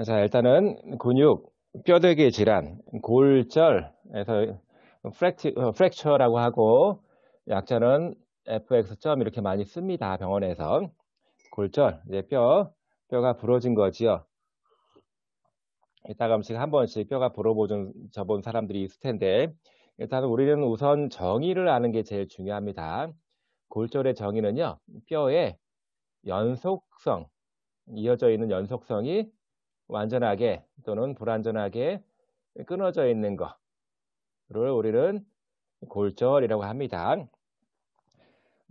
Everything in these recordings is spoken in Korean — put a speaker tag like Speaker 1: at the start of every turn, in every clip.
Speaker 1: 자, 일단은 근육, 뼈대기 질환, 골절에서 프랙처라고 하고 약자는 FX점 이렇게 많이 씁니다. 병원에서. 골절, 이제 뼈가 부러진 거지요. 이따 가끔씩 한 번씩 뼈가 부러져 본 사람들이 있을 텐데 일단 우리는 우선 정의를 아는 게 제일 중요합니다. 골절의 정의는요, 뼈의 연속성, 이어져 있는 연속성이 완전하게 또는 불완전하게 끊어져 있는 거를 우리는 골절이라고 합니다.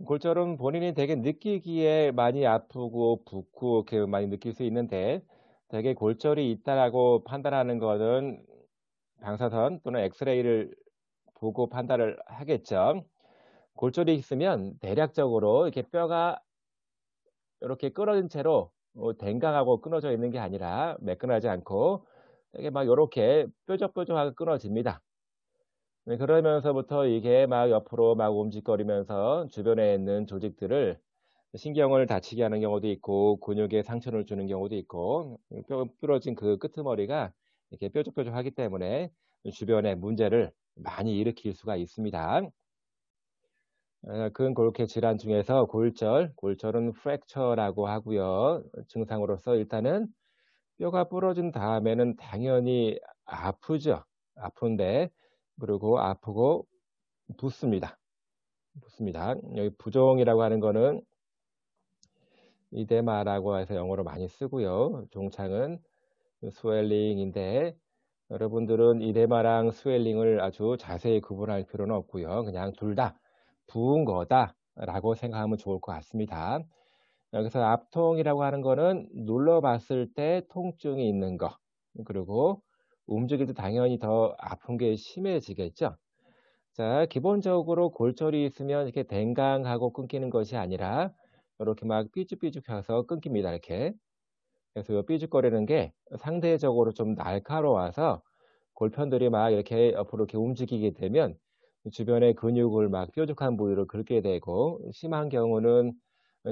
Speaker 1: 골절은 본인이 되게 느끼기에 많이 아프고 붓고 이렇게 많이 느낄 수 있는데 되게 골절이 있다라고 판단하는 것은 방사선 또는 엑스레이를 보고 판단을 하겠죠. 골절이 있으면 대략적으로 이렇게 뼈가 이렇게 끊어진 채로 댕강하고 끊어져 있는 게 아니라 매끈하지 않고 되게 막 이렇게 뾰족뾰족하게 끊어집니다. 네, 그러면서부터 이게 막 옆으로 막 움직거리면서 주변에 있는 조직들을 신경을 다치게 하는 경우도 있고 근육에 상처를 주는 경우도 있고 뼈 부러진 그 끄트머리가 이렇게 뾰족뾰족하기 때문에 주변에 문제를 많이 일으킬 수가 있습니다. 근골격 질환 중에서 골절은 프랙처라고 하고요. 증상으로서 일단은 뼈가 부러진 다음에는 당연히 아프죠. 아픈데 그리고 아프고 붓습니다. 여기 부종이라고 하는 거는 이데마라고 해서 영어로 많이 쓰고요. 종창은 스웰링인데 여러분들은 이데마랑 스웰링을 아주 자세히 구분할 필요는 없고요. 그냥 둘 다 부은 거다라고 생각하면 좋을 것 같습니다. 여기서 압통이라고 하는 거는 눌러봤을 때 통증이 있는 거, 그리고 움직일 때 당연히 더 아픈 게 심해지겠죠. 자, 기본적으로 골절이 있으면 이렇게 댕강하고 끊기는 것이 아니라 이렇게 막 삐죽삐죽해서 끊깁니다. 이렇게. 그래서 이 삐죽거리는 게 상대적으로 좀 날카로워서 골편들이 막 이렇게 옆으로 이렇게 움직이게 되면 주변의 근육을 막 뾰족한 부위로 긁게 되고 심한 경우는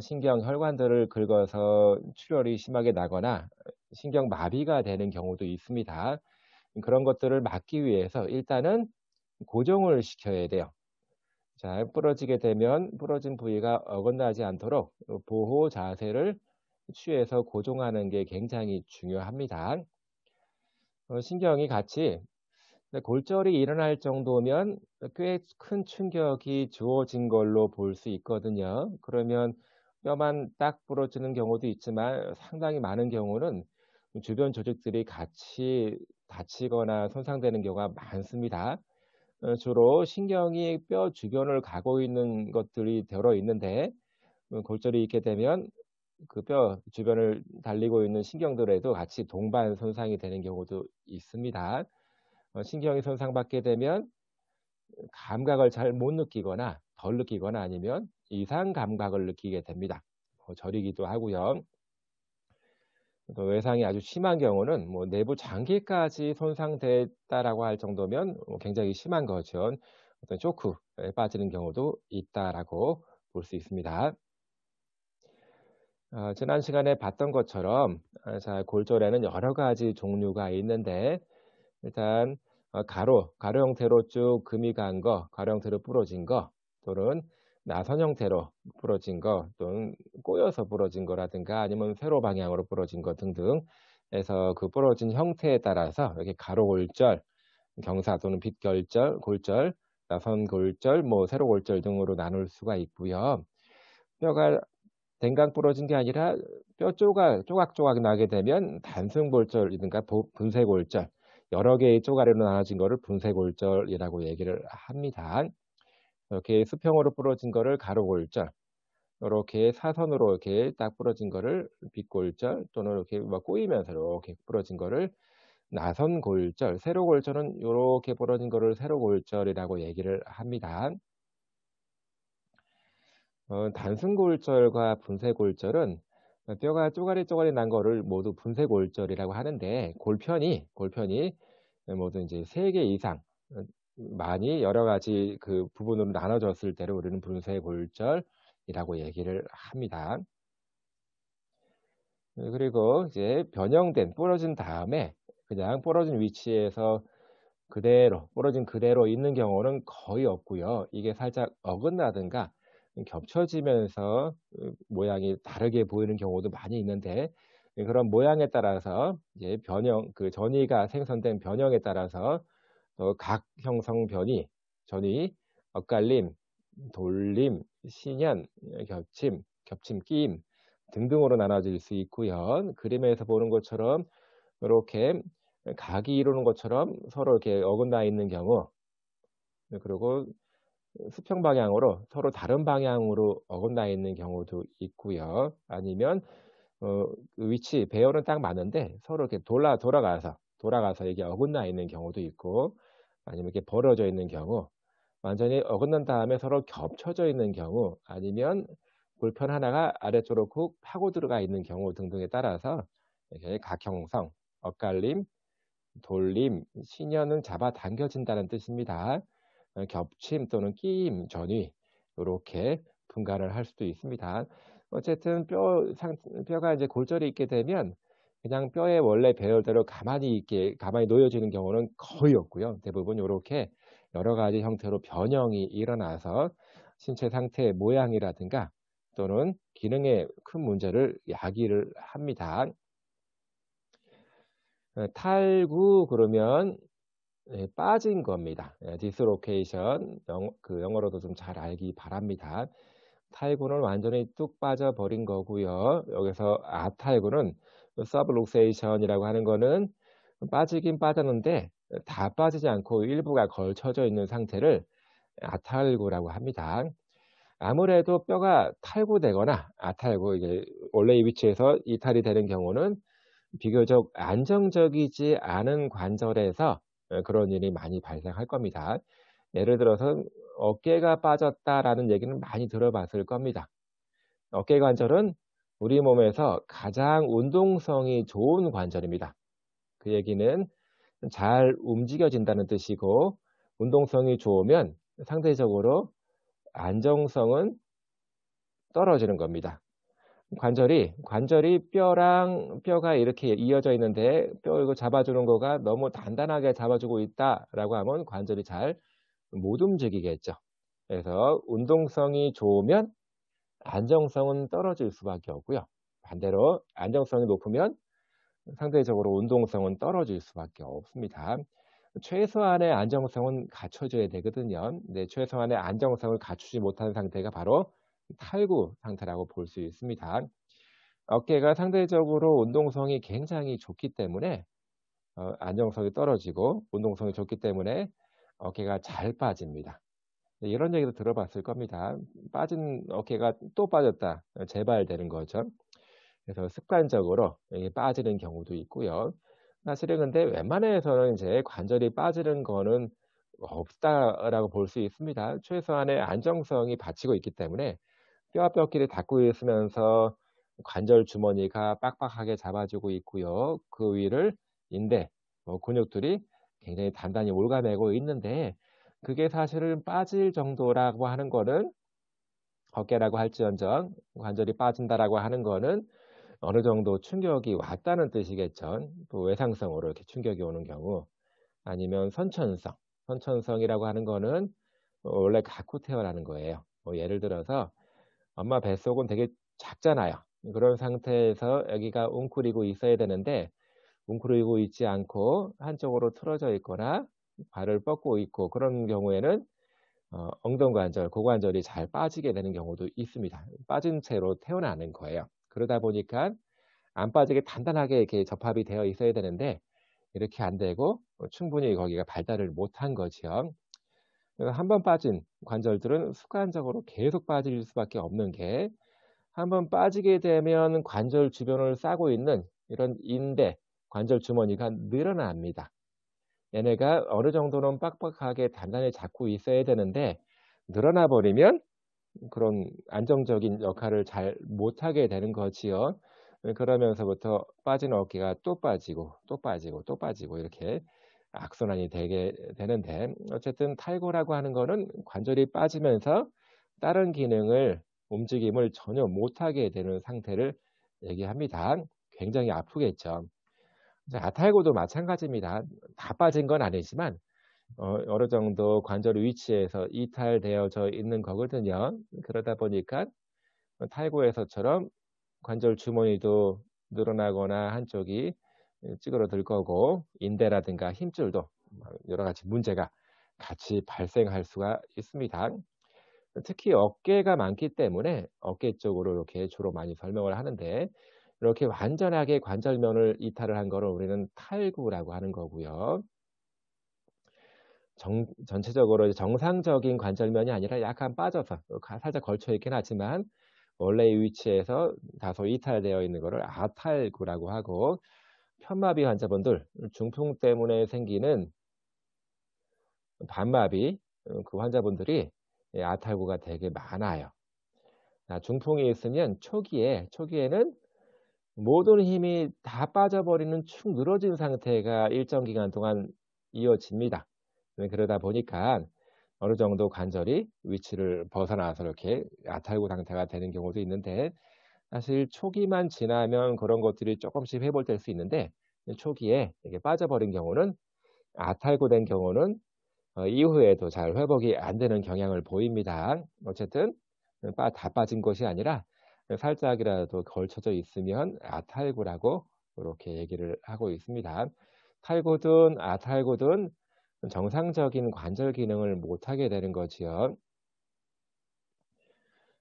Speaker 1: 신경 혈관들을 긁어서 출혈이 심하게 나거나 신경 마비가 되는 경우도 있습니다. 그런 것들을 막기 위해서 일단은 고정을 시켜야 돼요. 자, 부러지게 되면 부러진 부위가 어긋나지 않도록 보호 자세를 취해서 고정하는 게 굉장히 중요합니다. 신경이 같이 골절이 일어날 정도면 꽤 큰 충격이 주어진 걸로 볼 수 있거든요. 그러면 뼈만 딱 부러지는 경우도 있지만 상당히 많은 경우는 주변 조직들이 같이 다치거나 손상되는 경우가 많습니다. 주로 신경이 뼈 주변을 가고 있는 것들이 들어 있는데 골절이 있게 되면 그 뼈 주변을 달리고 있는 신경들에도 같이 동반 손상이 되는 경우도 있습니다. 신경이 손상받게 되면 감각을 잘 못 느끼거나 덜 느끼거나 아니면 이상 감각을 느끼게 됩니다. 저리기도 하고요. 또 외상이 아주 심한 경우는 뭐 내부 장기까지 손상됐다라고 할 정도면 굉장히 심한 거죠. 어떤 쇼크에 빠지는 경우도 있다라고 볼 수 있습니다. 지난 시간에 봤던 것처럼 자, 골절에는 여러 가지 종류가 있는데 일단 가로 형태로 쭉 금이 간 거, 가로 형태로 부러진 거, 또는 나선 형태로 부러진 거, 또는 꼬여서 부러진 거라든가 아니면 세로 방향으로 부러진 거 등등 해서 그 부러진 형태에 따라서 이렇게 가로 골절, 경사 또는 빗골절, 골절, 나선 골절, 뭐 세로 골절 등으로 나눌 수가 있고요. 뼈가 댕강 부러진 게 아니라 뼈 조각조각 나게 되면 단순골절이든가 분쇄골절, 여러 개의 쪼가리로 나눠진 거를 분쇄골절이라고 얘기를 합니다. 이렇게 수평으로 부러진 거를 가로골절, 이렇게 사선으로 이렇게 딱 부러진 거를 빗골절, 또는 이렇게 막 꼬이면서 이렇게 부러진 거를 나선골절, 세로골절은 이렇게 부러진 거를 세로골절이라고 얘기를 합니다. 단순골절과 분쇄골절은 뼈가 쪼가리 난 거를 모두 분쇄골절이라고 하는데 골편이 모두 이제 3개 이상 많이 여러 가지 그 부분으로 나눠졌을 때를 우리는 분쇄골절이라고 얘기를 합니다. 그리고 이제 변형된 부러진 다음에 그냥 부러진 위치에서 그대로 부러진 그대로 있는 경우는 거의 없고요. 이게 살짝 어긋나든가 겹쳐지면서 모양이 다르게 보이는 경우도 많이 있는데, 그런 모양에 따라서 이제 변형 전이가 생성된 변형에 따라서 각 형성 변이, 전이, 엇갈림, 돌림, 신현, 겹침, 끼임 등등으로 나눠질 수 있고요. 그림에서 보는 것처럼 이렇게 각이 이루는 것처럼 서로 이렇게 어긋나 있는 경우, 그리고 수평 방향으로 서로 다른 방향으로 어긋나 있는 경우도 있고요. 아니면 그 위치 배열은 딱 맞는데 서로 이렇게 돌아가서 이게 어긋나 있는 경우도 있고, 아니면 이렇게 벌어져 있는 경우, 완전히 어긋난 다음에 서로 겹쳐져 있는 경우, 아니면 볼펜 하나가 아래쪽으로 쿡 파고 들어가 있는 경우 등등에 따라서 이렇게 각형성, 엇갈림, 돌림, 신현은 잡아당겨진다는 뜻입니다. 겹침 또는 끼임, 전위 요렇게 분간을 할 수도 있습니다. 어쨌든 뼈가 이제 골절이 있게 되면 그냥 뼈의 원래 배열대로 가만히 놓여지는 경우는 거의 없고요. 대부분 요렇게 여러 가지 형태로 변형이 일어나서 신체 상태의 모양이라든가 또는 기능에 큰 문제를 야기를 합니다. 탈구 그러면 빠진 겁니다. 디스로케이션, 영어로도 좀 잘 알기 바랍니다. 탈구는 완전히 뚝 빠져버린 거고요. 여기서 아탈구는 서브룩세이션이라고 하는 거는 빠지긴 빠졌는데 다 빠지지 않고 일부가 걸쳐져 있는 상태를 아탈구라고 합니다. 아무래도 뼈가 탈구되거나 아탈구, 이게 원래의 위치에서 이탈이 되는 경우는 비교적 안정적이지 않은 관절에서 그런 일이 많이 발생할 겁니다. 예를 들어서 어깨가 빠졌다라는 얘기는 많이 들어봤을 겁니다. 어깨 관절은 우리 몸에서 가장 운동성이 좋은 관절입니다. 그 얘기는 잘 움직여진다는 뜻이고, 운동성이 좋으면 상대적으로 안정성은 떨어지는 겁니다. 관절이 뼈가 이렇게 이어져 있는데 뼈 이거 잡아주는 거가 너무 단단하게 잡아주고 있다라고 하면 관절이 잘 못 움직이겠죠. 그래서 운동성이 좋으면 안정성은 떨어질 수밖에 없고요. 반대로 안정성이 높으면 상대적으로 운동성은 떨어질 수밖에 없습니다. 최소한의 안정성은 갖춰줘야 되거든요. 근데 최소한의 안정성을 갖추지 못한 상태가 바로 탈구 상태라고 볼 수 있습니다. 어깨가 상대적으로 운동성이 굉장히 좋기 때문에 안정성이 떨어지고, 운동성이 좋기 때문에 어깨가 잘 빠집니다. 이런 얘기도 들어봤을 겁니다. 빠진 어깨가 또 빠졌다, 재발되는 거죠. 그래서 습관적으로 이게 빠지는 경우도 있고요. 사실은 근데 웬만해서는 이제 관절이 빠지는 거는 없다라고 볼 수 있습니다. 최소한의 안정성이 받치고 있기 때문에 뼈와 뼈끼리 닿고 있으면서 관절 주머니가 빡빡하게 잡아주고 있고요. 그 위를 인대, 근육들이 굉장히 단단히 올가매고 있는데, 그게 사실은 빠질 정도라고 하는 거는, 어깨라고 할지언정 관절이 빠진다라고 하는 거는 어느 정도 충격이 왔다는 뜻이겠죠. 또 외상성으로 이렇게 충격이 오는 경우, 아니면 선천성이라고 하는 거는 원래 갖고 태어나는 거예요. 예를 들어서 엄마 뱃속은 되게 작잖아요. 그런 상태에서 여기가 웅크리고 있어야 되는데 웅크리고 있지 않고 한쪽으로 틀어져 있거나 발을 뻗고 있고, 그런 경우에는 엉덩관절, 고관절이 잘 빠지게 되는 경우도 있습니다. 빠진 채로 태어나는 거예요. 그러다 보니까 안 빠지게 단단하게 이렇게 접합이 되어 있어야 되는데 이렇게 안 되고 충분히 거기가 발달을 못한 거죠. 한번 빠진 관절들은 습관적으로 계속 빠질 수밖에 없는 게, 한번 빠지게 되면 관절 주변을 싸고 있는 이런 인대, 관절 주머니가 늘어납니다. 얘네가 어느 정도는 빡빡하게 단단히 잡고 있어야 되는데 늘어나 버리면 그런 안정적인 역할을 잘 못하게 되는 거지요. 그러면서부터 빠진 어깨가 또 빠지고 또 빠지고 또 빠지고 이렇게 악순환이 되게 되는데, 어쨌든 탈구라고 하는 거는 관절이 빠지면서 다른 움직임을 전혀 못하게 되는 상태를 얘기합니다. 굉장히 아프겠죠. 이제 아탈구도 마찬가지입니다. 다 빠진 건 아니지만 어느 정도 관절 위치에서 이탈되어져 있는 거거든요. 그러다 보니까 탈구에서처럼 관절 주머니도 늘어나거나 한쪽이 찌그러들 거고, 인대라든가 힘줄도 여러 가지 문제가 같이 발생할 수가 있습니다. 특히 어깨가 많기 때문에 어깨 쪽으로 이렇게 주로 많이 설명을 하는데, 이렇게 완전하게 관절면을 이탈을 한 거를 우리는 탈구라고 하는 거고요. 전체적으로 정상적인 관절면이 아니라 약간 빠져서 살짝 걸쳐 있긴 하지만 원래의 위치에서 다소 이탈되어 있는 것을 아탈구라고 하고, 편마비 환자분들, 중풍 때문에 생기는 반마비, 그 환자분들이 아탈구가 되게 많아요. 중풍이 있으면 초기에는 모든 힘이 다 빠져버리는 축 늘어진 상태가 일정 기간 동안 이어집니다. 그러다 보니까 어느 정도 관절이 위치를 벗어나서 이렇게 아탈구 상태가 되는 경우도 있는데, 사실 초기만 지나면 그런 것들이 조금씩 회복될 수 있는데, 초기에 이게 빠져버린 경우는, 아탈구된 경우는 이후에도 잘 회복이 안 되는 경향을 보입니다. 어쨌든 다 빠진 것이 아니라 살짝이라도 걸쳐져 있으면 아탈구라고 이렇게 얘기를 하고 있습니다. 탈구든 아탈구든 정상적인 관절 기능을 못하게 되는 거지요.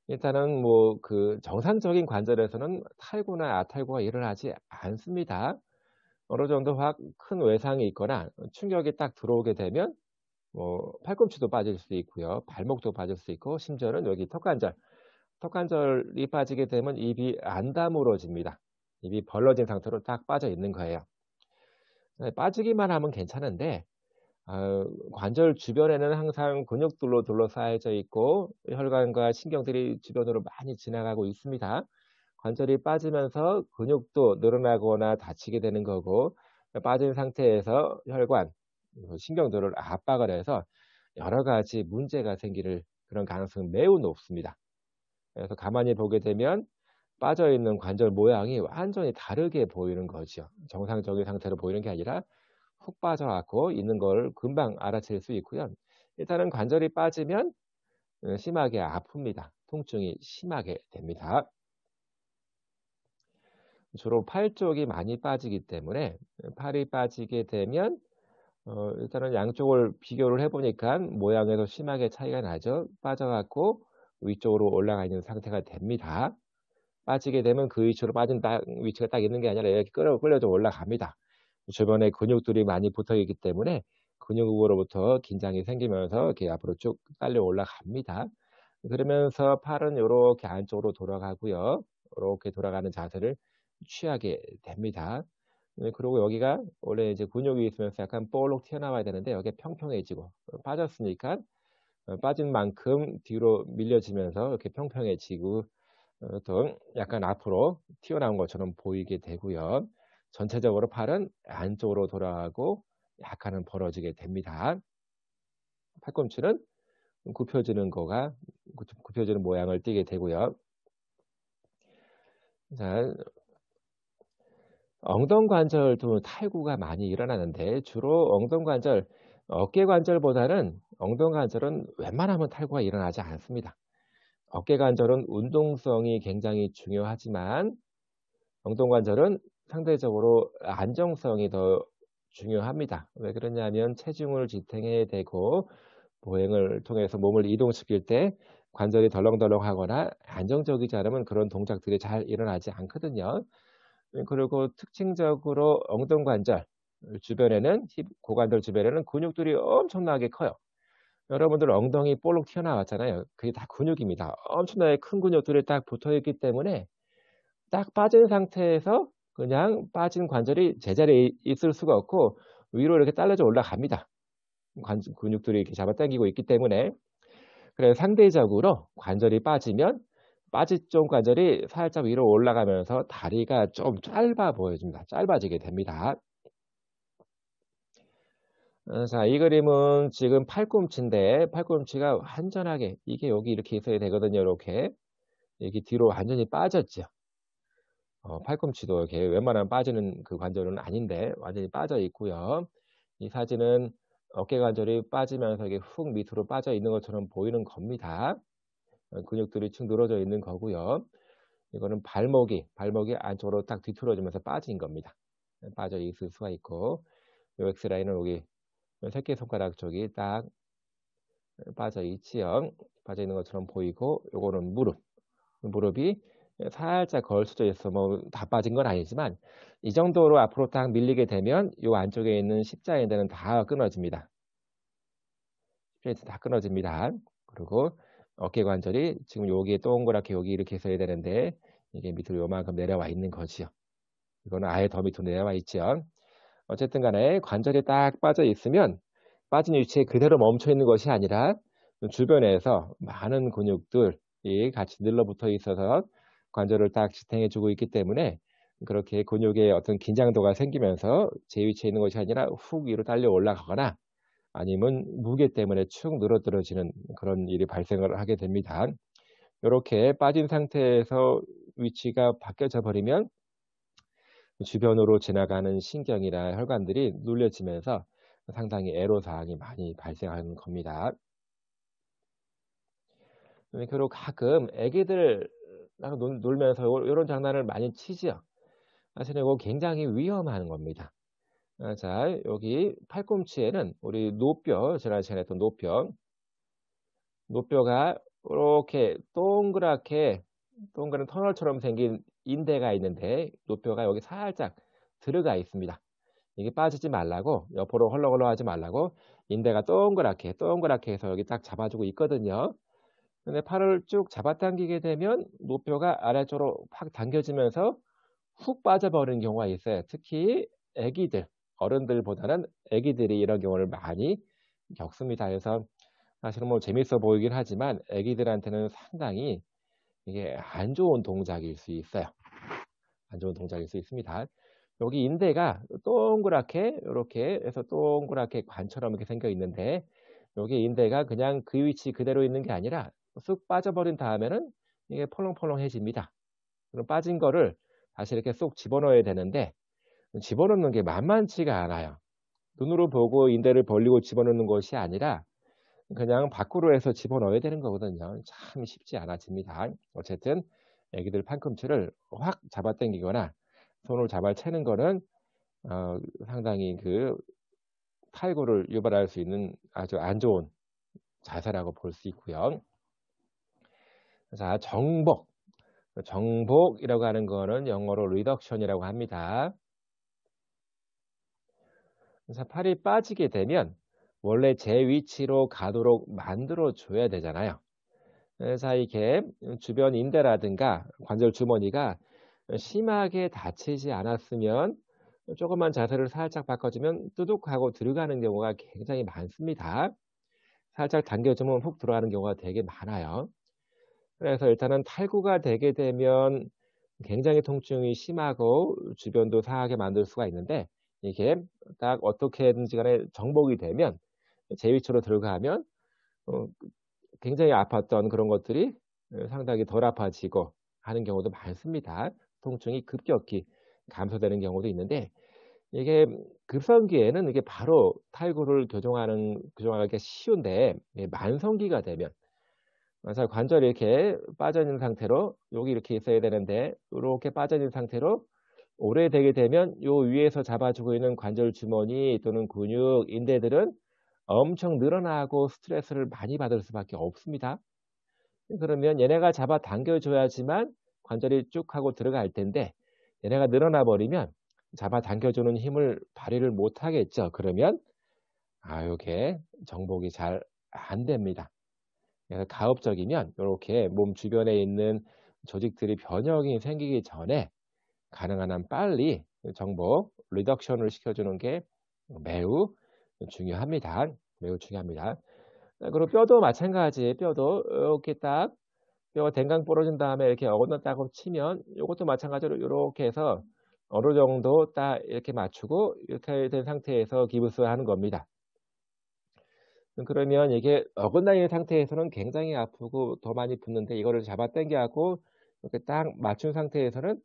Speaker 1: 일단은 뭐 그 정상적인 관절에서는 탈구나 아탈구가 일어나지 않습니다. 어느 정도 확 큰 외상이 있거나 충격이 딱 들어오게 되면 뭐 팔꿈치도 빠질 수 있고요. 발목도 빠질 수 있고, 심지어는 여기 턱관절이 빠지게 되면 입이 안 다물어집니다. 입이 벌어진 상태로 딱 빠져 있는 거예요. 빠지기만 하면 괜찮은데 관절 주변에는 항상 근육들로 둘러싸여져 있고 혈관과 신경들이 주변으로 많이 지나가고 있습니다. 관절이 빠지면서 근육도 늘어나거나 다치게 되는 거고, 빠진 상태에서 혈관, 신경들을 압박을 해서 여러 가지 문제가 생길 그런 가능성이 매우 높습니다. 그래서 가만히 보게 되면 빠져있는 관절 모양이 완전히 다르게 보이는 거죠. 정상적인 상태로 보이는 게 아니라 훅 빠져갖고 있는 걸 금방 알아챌 수 있고요. 일단은 관절이 빠지면 심하게 아픕니다. 통증이 심하게 됩니다. 주로 팔 쪽이 많이 빠지기 때문에, 팔이 빠지게 되면 일단은 양쪽을 비교를 해보니까 모양에도 심하게 차이가 나죠. 빠져갖고 위쪽으로 올라가 있는 상태가 됩니다. 빠지게 되면 그 위치로 빠진 위치가 딱 있는 게 아니라 이렇게 끌려져 올라갑니다. 주변에 근육들이 많이 붙어 있기 때문에 근육으로부터 긴장이 생기면서 이렇게 앞으로 쭉 딸려 올라갑니다. 그러면서 팔은 이렇게 안쪽으로 돌아가고요. 이렇게 돌아가는 자세를 취하게 됩니다. 그리고 여기가 원래 이제 근육이 있으면서 약간 볼록 튀어나와야 되는데 여기가 평평해지고, 빠졌으니까 빠진 만큼 뒤로 밀려지면서 이렇게 평평해지고, 또 약간 앞으로 튀어나온 것처럼 보이게 되고요. 전체적으로 팔은 안쪽으로 돌아가고 약간은 벌어지게 됩니다. 팔꿈치는 굽혀지는 모양을 띠게 되고요. 자, 엉덩관절도 탈구가 많이 일어나는데, 주로 엉덩관절, 어깨관절보다는 엉덩관절은 웬만하면 탈구가 일어나지 않습니다. 어깨관절은 운동성이 굉장히 중요하지만 엉덩관절은 상대적으로 안정성이 더 중요합니다. 왜 그러냐면 체중을 지탱해야 되고, 보행을 통해서 몸을 이동시킬 때 관절이 덜렁덜렁하거나 안정적이지 않으면 그런 동작들이 잘 일어나지 않거든요. 그리고 특징적으로 엉덩관절 주변에는, 고관절 주변에는 근육들이 엄청나게 커요. 여러분들 엉덩이 볼록 튀어나왔잖아요. 그게 다 근육입니다. 엄청나게 큰 근육들이 딱 붙어 있기 때문에 딱 빠진 상태에서 그냥 빠진 관절이 제자리에 있을 수가 없고 위로 이렇게 딸려져 올라갑니다. 근육들이 이렇게 잡아당기고 있기 때문에. 그래서 상대적으로 관절이 빠지면 빠진 쪽 관절이 살짝 위로 올라가면서 다리가 좀 짧아 보여집니다. 짧아지게 됩니다. 자, 이 그림은 지금 팔꿈치인데, 팔꿈치가 완전하게 이게 여기 이렇게 있어야 되거든요. 이렇게 여기 뒤로 완전히 빠졌죠. 팔꿈치도 이렇게 웬만하면 빠지는 그 관절은 아닌데 완전히 빠져 있고요. 이 사진은 어깨 관절이 빠지면서 이게 훅 밑으로 빠져 있는 것처럼 보이는 겁니다. 근육들이 축 늘어져 있는 거고요. 이거는 발목이 안쪽으로 딱 뒤틀어지면서 빠진 겁니다. 빠져 있을 수가 있고, 요 X라인은 여기 새끼손가락 쪽이 딱 빠져 있지요. 빠져 있는 것처럼 보이고, 요거는 무릎이 살짝 걸쳐져 있어 뭐 다 빠진 건 아니지만 이 정도로 앞으로 딱 밀리게 되면 요 안쪽에 있는 십자인대는 다 끊어집니다. 십자인대 다 끊어집니다. 그리고 어깨 관절이 지금 여기에 동그랗게 여기 이렇게 있어야 되는데 이게 밑으로 요만큼 내려와 있는 거지요. 이거는 아예 더 밑으로 내려와 있죠. 어쨌든 간에 관절이 딱 빠져 있으면 빠진 위치에 그대로 멈춰 있는 것이 아니라 주변에서 많은 근육들이 같이 늘러붙어 있어서 관절을 딱 지탱해 주고 있기 때문에 그렇게 근육의 어떤 긴장도가 생기면서 제 위치에 있는 것이 아니라 훅 위로 딸려 올라가거나 아니면 무게 때문에 축 늘어뜨려지는 그런 일이 발생을 하게 됩니다. 이렇게 빠진 상태에서 위치가 바뀌어져 버리면 주변으로 지나가는 신경이나 혈관들이 눌려지면서 상당히 애로사항이 많이 발생하는 겁니다. 그리고 가끔 애기들랑 놀면서 이런 장난을 많이 치지요. 사실은 이거 굉장히 위험한 겁니다. 자, 여기 팔꿈치에는 우리 노뼈, 지난 시간에 했던 노뼈가 이렇게 동그랗게 동그란 터널처럼 생긴 인대가 있는데 노뼈가 여기 살짝 들어가 있습니다. 이게 빠지지 말라고 옆으로 헐렁헐렁 하지 말라고 인대가 동그랗게 해서 여기 딱 잡아주고 있거든요. 근데 팔을 쭉 잡아당기게 되면 노뼈가 아래쪽으로 팍 당겨지면서 훅 빠져버리는 경우가 있어요. 특히 애기들, 어른들보다는 애기들이 이런 경우를 많이 겪습니다. 그래서 사실은 뭐 재밌어 보이긴 하지만 애기들한테는 상당히 이게 안 좋은 동작일 수 있어요. 안 좋은 동작일 수 있습니다. 여기 인대가 동그랗게 이렇게 해서 동그랗게 관처럼 이렇게 생겨 있는데 여기 인대가 그냥 그 위치 그대로 있는 게 아니라 쑥 빠져버린 다음에는 이게 펄렁펄렁해집니다. 그럼 빠진 거를 다시 이렇게 쏙 집어넣어야 되는데 집어넣는 게 만만치가 않아요. 눈으로 보고 인대를 벌리고 집어넣는 것이 아니라 그냥 밖으로 해서 집어넣어야 되는 거거든요. 참 쉽지 않아집니다. 어쨌든 애기들 팔꿈치를 확 잡아당기거나 손을 잡아채는 거는 상당히 그 탈구를 유발할 수 있는 아주 안 좋은 자세라고 볼 수 있고요. 자, 정복이라고 하는 거는 영어로 리덕션이라고 합니다. 자, 팔이 빠지게 되면 원래 제 위치로 가도록 만들어 줘야 되잖아요. 자, 이렇게 주변 인대라든가 관절 주머니가 심하게 다치지 않았으면 조금만 자세를 살짝 바꿔주면 뚜둑하고 들어가는 경우가 굉장히 많습니다. 살짝 당겨주면 훅 들어가는 경우가 되게 많아요. 그래서 일단은 탈구가 되게 되면 굉장히 통증이 심하고 주변도 상하게 만들 수가 있는데 이게 딱 어떻게든지 간에 정복이 되면 제 위치로 들어가면 굉장히 아팠던 그런 것들이 상당히 덜 아파지고 하는 경우도 많습니다. 통증이 급격히 감소되는 경우도 있는데 이게 급성기에는 이게 바로 탈구를 교정하기가 쉬운데 만성기가 되면 그래서 관절이 이렇게 빠져 있는 상태로 여기 이렇게 있어야 되는데 이렇게 빠져 있는 상태로 오래되게 되면 요 위에서 잡아주고 있는 관절 주머니 또는 근육, 인대들은 엄청 늘어나고 스트레스를 많이 받을 수밖에 없습니다. 그러면 얘네가 잡아 당겨줘야지만 관절이 쭉 하고 들어갈 텐데 얘네가 늘어나 버리면 잡아 당겨주는 힘을 발휘를 못 하겠죠. 그러면 이게 정복이 잘 안 됩니다. 그래서 가급적이면 이렇게 몸 주변에 있는 조직들이 변형이 생기기 전에 가능한 한 빨리 정복, 리덕션을 시켜주는 게 매우 중요합니다. 매우 중요합니다. 그리고 뼈도 마찬가지. 뼈도 이렇게 딱 뼈가 댕강 부러진 다음에 이렇게 어긋났다고 치면 이것도 마찬가지로 이렇게 해서 어느 정도 딱 이렇게 맞추고 이렇게 된 상태에서 기부스를 하는 겁니다. 그러면 이게 어긋나 있는 상태에서는 굉장히 아프고 더 많이 붓는데 이거를 잡아 당겨갖고 이렇게 딱 맞춘 상태에서는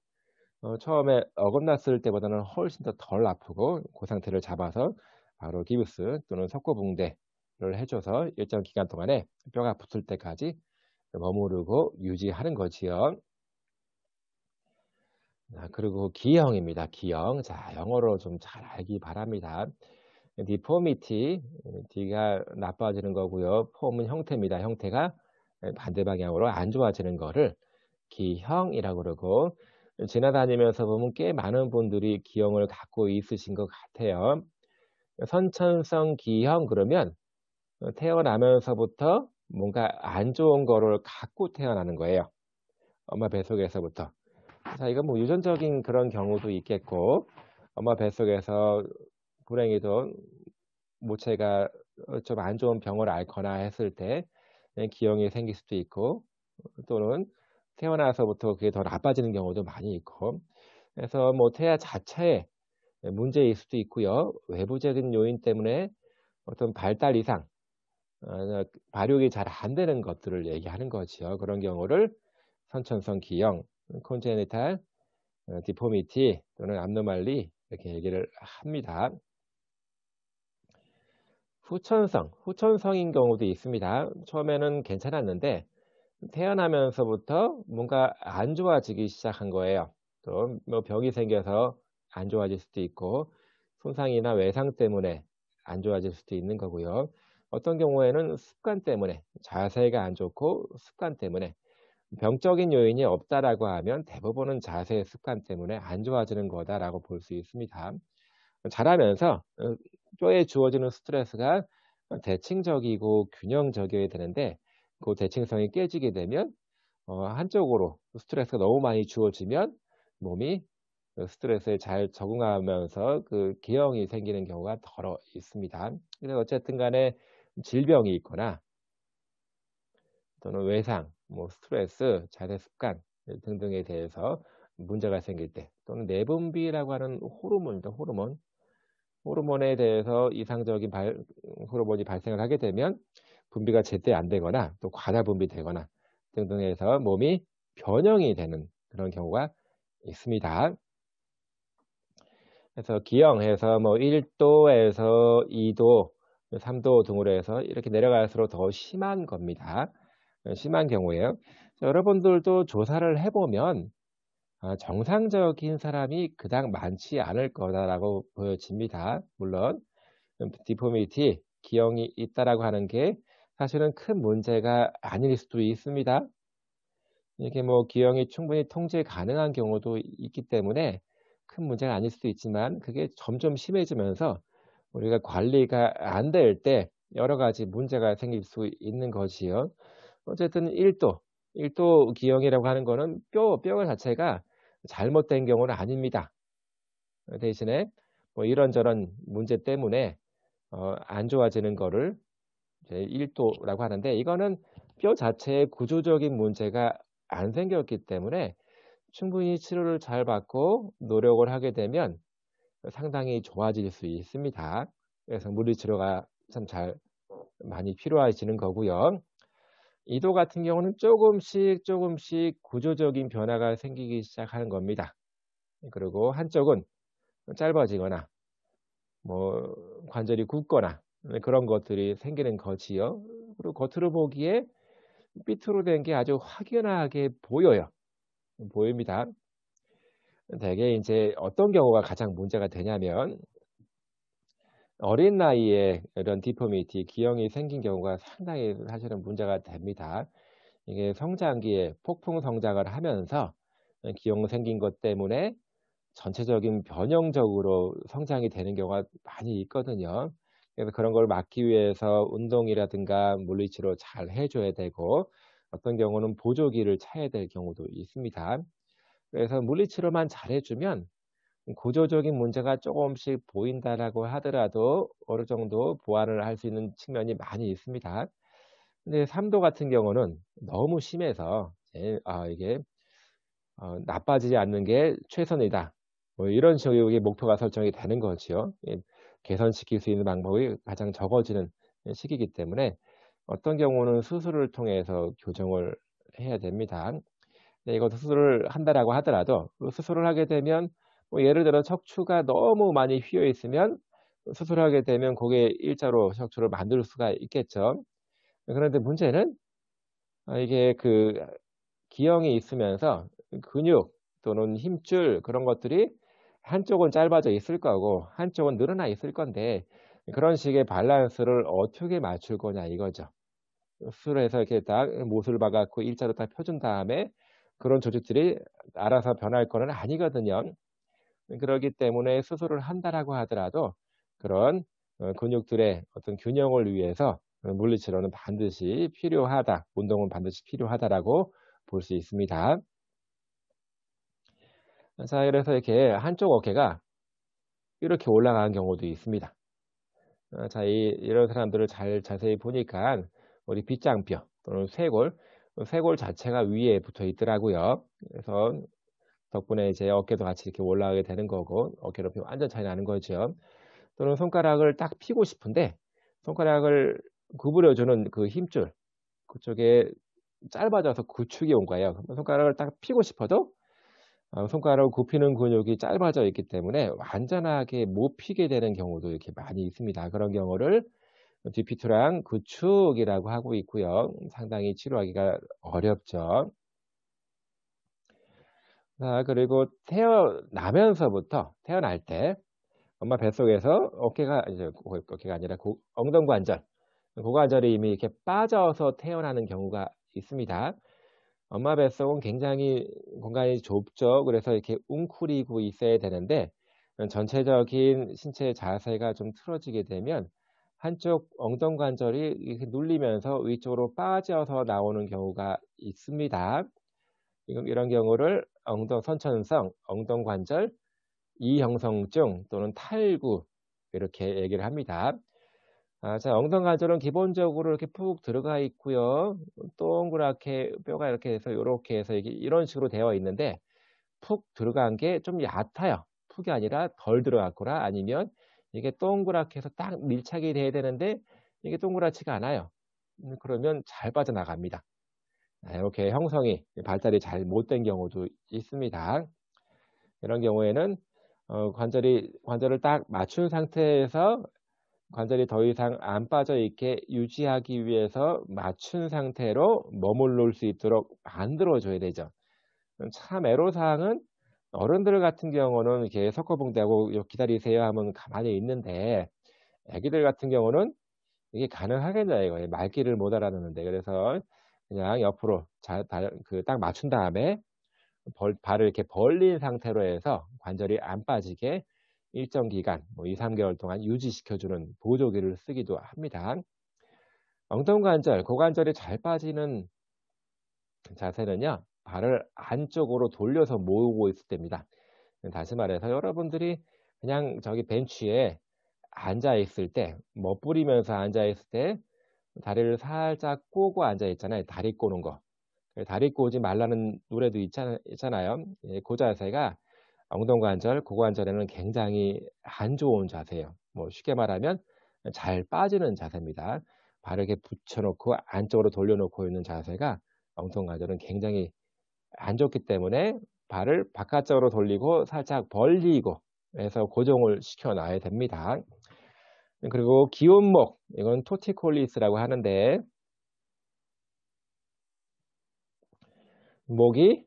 Speaker 1: 처음에 어긋났을 때보다는 훨씬 더 덜 아프고 그 상태를 잡아서 바로 기부스 또는 석고붕대를 해 줘서 일정 기간 동안에 뼈가 붙을 때까지 머무르고 유지하는 거지요. 그리고 기형입니다. 기형. 자, 영어로 좀 잘 알기 바랍니다. deformity, D가 나빠지는 거고요. 폼은 형태입니다. 형태가 반대 방향으로 안 좋아지는 거를 기형이라고 그러고, 지나다니면서 보면 꽤 많은 분들이 기형을 갖고 있으신 것 같아요. 선천성 기형 그러면 태어나면서부터 뭔가 안 좋은 거를 갖고 태어나는 거예요. 엄마 뱃속에서부터. 자, 이건 뭐 유전적인 그런 경우도 있겠고, 엄마 뱃속에서 불행히도 모체가 좀 안 좋은 병을 앓거나 했을 때 기형이 생길 수도 있고, 또는 태어나서부터 그게 더 나빠지는 경우도 많이 있고, 그래서 뭐 태아 자체에 문제일 수도 있고요. 외부적인 요인 때문에 어떤 발달 이상, 발육이 잘 안 되는 것들을 얘기하는 거지요. 그런 경우를 선천성 기형, congenital deformity 또는 abnormality 이렇게 얘기를 합니다. 후천성인 경우도 있습니다. 처음에는 괜찮았는데 태어나면서부터 뭔가 안 좋아지기 시작한 거예요. 또 뭐 병이 생겨서 안 좋아질 수도 있고, 손상이나 외상 때문에 안 좋아질 수도 있는 거고요. 어떤 경우에는 습관 때문에, 자세가 안 좋고 습관 때문에, 병적인 요인이 없다라고 하면 대부분은 자세 습관 때문에 안 좋아지는 거다라고 볼 수 있습니다. 자라면서 뼈에 주어지는 스트레스가 대칭적이고 균형적이어야 되는데, 그 대칭성이 깨지게 되면 한쪽으로 스트레스가 너무 많이 주어지면 몸이 스트레스에 잘 적응하면서 그 기형이 생기는 경우가 더러 있습니다. 그래서 어쨌든 간에 질병이 있거나 또는 외상, 뭐 스트레스, 자세 습관 등등에 대해서 문제가 생길 때, 또는 내분비라고 하는 호르몬입니다. 호르몬에 대해서 이상적인 호르몬이 발생을 하게 되면 분비가 제때 안 되거나 또 과다 분비되거나 등등 해서 몸이 변형이 되는 그런 경우가 있습니다. 그래서 기형해서 뭐 1도에서 2도, 3도 등으로 해서 이렇게 내려갈수록 더 심한 겁니다. 심한 경우에요. 여러분들도 조사를 해보면 정상적인 사람이 그닥 많지 않을 거다라고 보여집니다. 물론 디포미티, 기형이 있다라고 하는 게 사실은 큰 문제가 아닐 수도 있습니다. 이게 뭐 기형이 충분히 통제 가능한 경우도 있기 때문에 큰 문제가 아닐 수도 있지만, 그게 점점 심해지면서 우리가 관리가 안 될 때 여러 가지 문제가 생길 수 있는 것이요. 어쨌든 1도 기형이라고 하는 거는 뼈 자체가 잘못된 경우는 아닙니다. 대신에 뭐 이런저런 문제 때문에 안 좋아지는 거를 이제 1도라고 하는데, 이거는 뼈 자체의 구조적인 문제가 안 생겼기 때문에 충분히 치료를 잘 받고 노력을 하게 되면 상당히 좋아질 수 있습니다. 그래서 물리치료가 참 많이 필요해지는 거고요. 2도 같은 경우는 조금씩 구조적인 변화가 생기기 시작하는 겁니다. 그리고 한쪽은 짧아지거나 뭐 관절이 굳거나 그런 것들이 생기는 거지요. 그리고 겉으로 보기에 삐뚤어 된 게 아주 확연하게 보입니다. 대개 이제 어떤 경우가 가장 문제가 되냐면, 어린 나이에 이런 디포미티, 기형이 생긴 경우가 상당히 사실은 문제가 됩니다. 이게 성장기에 폭풍 성장을 하면서 기형 생긴 것 때문에 전체적인 변형적으로 성장이 되는 경우가 많이 있거든요. 그래서 그런 걸 막기 위해서 운동이라든가 물리치료 잘 해줘야 되고, 어떤 경우는 보조기를 차야 될 경우도 있습니다. 그래서 물리치료만 잘 해주면 구조적인 문제가 조금씩 보인다라고 하더라도 어느 정도 보완을 할 수 있는 측면이 많이 있습니다. 근데 3도 같은 경우는 너무 심해서 이게 나빠지지 않는 게 최선이다, 뭐 이런 식의 목표가 설정이 되는 거지요. 개선시킬 수 있는 방법이 가장 적어지는 시기이기 때문에 어떤 경우는 수술을 통해서 교정을 해야 됩니다. 네, 이것도 수술을 한다라고 하더라도 그 수술을 하게 되면 뭐 예를 들어 척추가 너무 많이 휘어 있으면 수술하게 되면 고게 일자로 척추를 만들 수가 있겠죠. 그런데 문제는 이게 그 기형이 있으면서 근육 또는 힘줄 그런 것들이 한쪽은 짧아져 있을 거고 한쪽은 늘어나 있을 건데 그런 식의 밸런스를 어떻게 맞출 거냐 이거죠. 수술을 해서 이렇게 딱 못을 박아 갖고 일자로 딱 펴준 다음에 그런 조직들이 알아서 변할 거는 아니거든요. 그러기 때문에 수술을 한다라고 하더라도 그런 근육들의 어떤 균형을 위해서 물리치료는 반드시 필요하다. 운동은 반드시 필요하다라고 볼 수 있습니다. 자, 그래서 이렇게 한쪽 어깨가 이렇게 올라가는 경우도 있습니다. 자, 이런 사람들을 잘 자세히 보니까 우리 빗장뼈 또는 쇄골 자체가 위에 붙어 있더라고요. 그래서 덕분에 이제 어깨도 같이 이렇게 올라가게 되는 거고 어깨 높이 완전 차이 나는 거죠. 또는 손가락을 딱 펴고 싶은데 손가락을 구부려주는 그 힘줄 그쪽에 짧아져서 구축이 온 거예요. 손가락을 딱 펴고 싶어도 손가락을 굽히는 근육이 짧아져 있기 때문에 완전하게 못 펴게 되는 경우도 이렇게 많이 있습니다. 그런 경우를 뒤피투랑 구축이라고 하고 있고요. 상당히 치료하기가 어렵죠. 자, 그리고 태어날 때 엄마 뱃속에서 어깨가 이제 어깨가 아니라 엉덩관절, 고관절이 이미 이렇게 빠져서 태어나는 경우가 있습니다. 엄마 뱃속은 굉장히 공간이 좁죠. 그래서 이렇게 웅크리고 있어야 되는데 전체적인 신체 자세가 좀 틀어지게 되면 한쪽 엉덩관절이 이렇게 눌리면서 위쪽으로 빠져서 나오는 경우가 있습니다. 이런 경우를 선천성 엉덩관절 이형성증 또는 탈구 이렇게 얘기를 합니다. 자, 엉덩관절은 기본적으로 이렇게 푹 들어가 있고요. 동그랗게 뼈가 이렇게 해서 이렇게 해서 이런 식으로 되어 있는데 푹 들어간 게 좀 얕아요. 푹이 아니라 덜 들어갔거나 아니면 이게 동그랗게 해서 딱 밀착이 돼야 되는데 이게 동그랗지가 않아요. 그러면 잘 빠져나갑니다. 이렇게 형성이 발달이 잘 못된 경우도 있습니다. 이런 경우에는 관절을 딱 맞춘 상태에서 관절이 더 이상 안 빠져 있게 유지하기 위해서 맞춘 상태로 머무를 수 있도록 만들어 줘야 되죠. 참 애로사항은 어른들 같은 경우는 이렇게 석고붕대하고 기다리세요 하면 가만히 있는데 애기들 같은 경우는 이게 가능하겠냐 이거예요. 말귀를 못 알아듣는데. 그래서 그냥 옆으로 딱 맞춘 다음에 발을 이렇게 벌린 상태로 해서 관절이 안 빠지게 일정 기간, 뭐 2, 3개월 동안 유지시켜주는 보조기를 쓰기도 합니다. 엉덩관절, 고관절이 잘 빠지는 자세는요, 발을 안쪽으로 돌려서 모으고 있을 때입니다. 다시 말해서 여러분들이 그냥 저기 벤치에 앉아 있을 때, 멋부리면서 앉아 있을 때, 다리를 살짝 꼬고 앉아 있잖아요. 다리 꼬는 거. 다리 꼬지 말라는 노래도 있잖아요. 그 자세가 엉덩관절, 고관절에는 굉장히 안 좋은 자세예요. 뭐 쉽게 말하면 잘 빠지는 자세입니다. 발을 이렇게 붙여놓고 안쪽으로 돌려놓고 있는 자세가 엉덩관절은 굉장히 안 좋기 때문에 발을 바깥쪽으로 돌리고 살짝 벌리고 해서 고정을 시켜놔야 됩니다. 그리고 기운목, 이건 토티콜리스라고 하는데 목이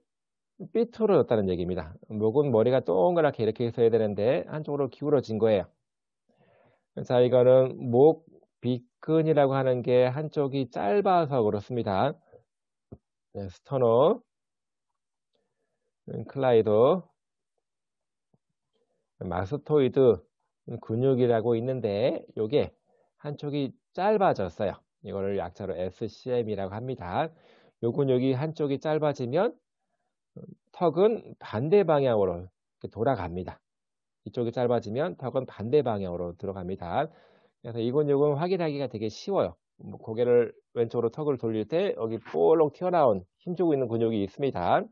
Speaker 1: 삐뚤어졌다는 얘기입니다. 목은 머리가 동그랗게 이렇게 있어야 되는데 한쪽으로 기울어진 거예요. 자, 이거는 목 비근이라고 하는 게 한쪽이 짧아서 그렇습니다. 네, 스터너, 클라이더, 마스토이드 근육이라고 있는데 이게 한쪽이 짧아졌어요. 이거를 약자로 SCM이라고 합니다. 요 근육이 한쪽이 짧아지면 턱은 반대 방향으로 돌아갑니다. 이쪽이 짧아지면 턱은 반대 방향으로 들어갑니다. 그래서 이 근육은 확인하기가 되게 쉬워요. 고개를 왼쪽으로 턱을 돌릴 때 여기 볼록 튀어나온 힘주고 있는 근육이 있습니다.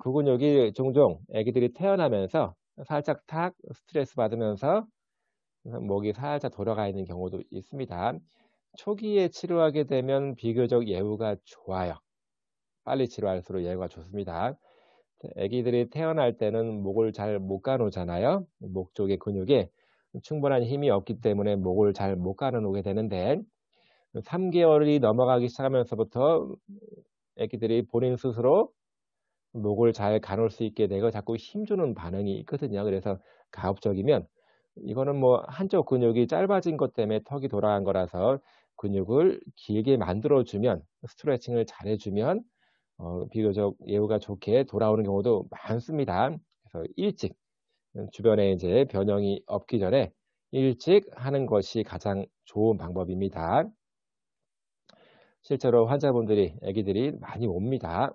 Speaker 1: 그 근육이 종종 아기들이 태어나면서 살짝 탁 스트레스 받으면서 목이 살짝 돌아가 있는 경우도 있습니다. 초기에 치료하게 되면 비교적 예후가 좋아요. 빨리 치료할수록 예후가 좋습니다. 아기들이 태어날 때는 목을 잘 못 가누잖아요. 목 쪽의 근육에 충분한 힘이 없기 때문에 목을 잘 못 가누게 되는데 3개월이 넘어가기 시작하면서부터 아기들이 본인 스스로 목을 잘 가눌 수 있게 되고 자꾸 힘주는 반응이 있거든요. 그래서 가급적이면 이거는 뭐 한쪽 근육이 짧아진 것 때문에 턱이 돌아간 거라서 근육을 길게 만들어 주면 스트레칭을 잘해 주면 비교적 예후가 좋게 돌아오는 경우도 많습니다. 그래서 일찍 주변에 이제 변형이 없기 전에 일찍 하는 것이 가장 좋은 방법입니다. 실제로 환자분들이 아기들이 많이 옵니다.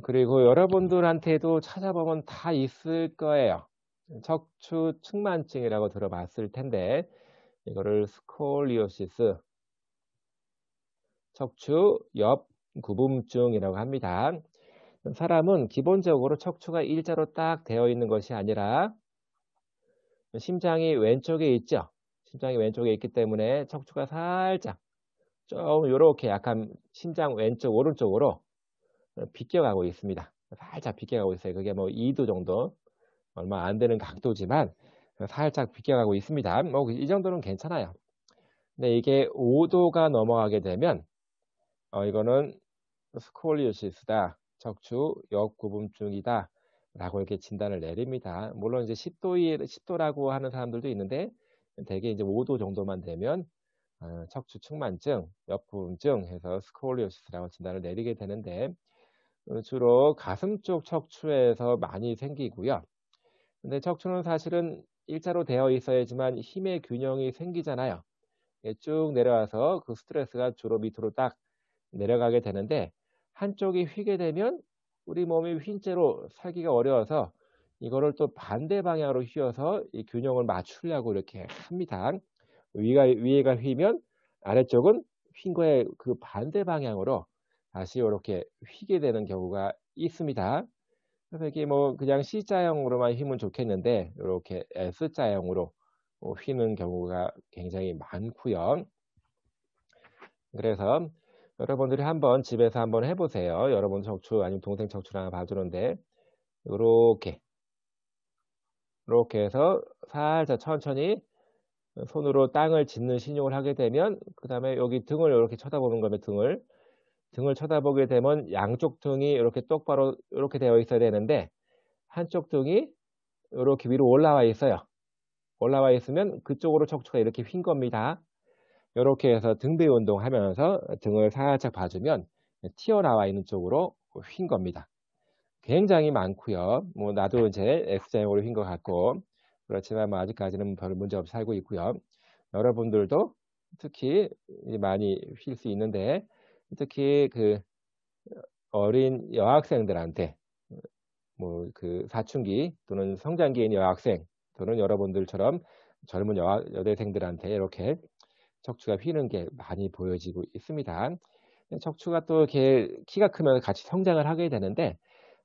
Speaker 1: 그리고 여러분들한테도 찾아보면 다 있을 거예요. 척추 측만증이라고 들어봤을 텐데 이거를 스콜리오시스, 척추 옆 구분증이라고 합니다. 사람은 기본적으로 척추가 일자로 딱 되어 있는 것이 아니라 심장이 왼쪽에 있죠. 심장이 왼쪽에 있기 때문에 척추가 살짝 좀 요렇게 약간 심장 왼쪽 오른쪽으로 비껴가고 있습니다. 살짝 비껴가고 있어요. 그게 뭐 2도 정도 얼마 안 되는 각도지만 살짝 비껴가고 있습니다. 뭐 이 정도는 괜찮아요. 근데 이게 5도가 넘어가게 되면 이거는 스콜리오시스다, 척추 역구분증이다 라고 이렇게 진단을 내립니다. 물론 이제 10도라고 하는 사람들도 있는데 대개 이제 5도 정도만 되면 척추 측만증, 역구분증 해서 스콜리오시스라고 진단을 내리게 되는데 주로 가슴 쪽 척추에서 많이 생기고요. 근데 척추는 사실은 일자로 되어 있어야지만 힘의 균형이 생기잖아요. 쭉 내려와서 그 스트레스가 주로 밑으로 딱 내려가게 되는데 한쪽이 휘게 되면 우리 몸이 휜 채로 살기가 어려워서 이거를 또 반대 방향으로 휘어서 이 균형을 맞추려고 이렇게 합니다. 위에가 휘면 아래쪽은 휜 거에 그 반대 방향으로 다시 이렇게 휘게 되는 경우가 있습니다. 그래서 이게 뭐 그냥 C자형으로만 휘면 좋겠는데 이렇게 S자형으로 휘는 경우가 굉장히 많고요. 그래서 여러분들이 한번 집에서 한번 해보세요. 여러분 척추 아니면 동생 척추를 하나 봐주는데 이렇게 해서 살짝 천천히 손으로 땅을 짚는 신용을 하게 되면 그 다음에 여기 등을 이렇게 쳐다보는 거면 등을 쳐다보게 되면 양쪽 등이 이렇게 똑바로 이렇게 되어 있어야 되는데 한쪽 등이 이렇게 위로 올라와 있어요. 올라와 있으면 그쪽으로 척추가 이렇게 휜 겁니다. 이렇게 해서 등배 운동하면서 등을 살짝 봐주면 튀어나와 있는 쪽으로 휜 겁니다. 굉장히 많고요. 뭐 나도 이제 X자형으로 휜 것 같고 그렇지만 뭐 아직까지는 별 문제 없이 살고 있고요. 여러분들도 특히 많이 휠 수 있는데 특히 그 어린 여학생들한테 뭐 그 사춘기 또는 성장기인 여학생 또는 여러분들처럼 젊은 여대생들한테 이렇게 척추가 휘는 게 많이 보여지고 있습니다. 척추가 또 이렇게 키가 크면 같이 성장을 하게 되는데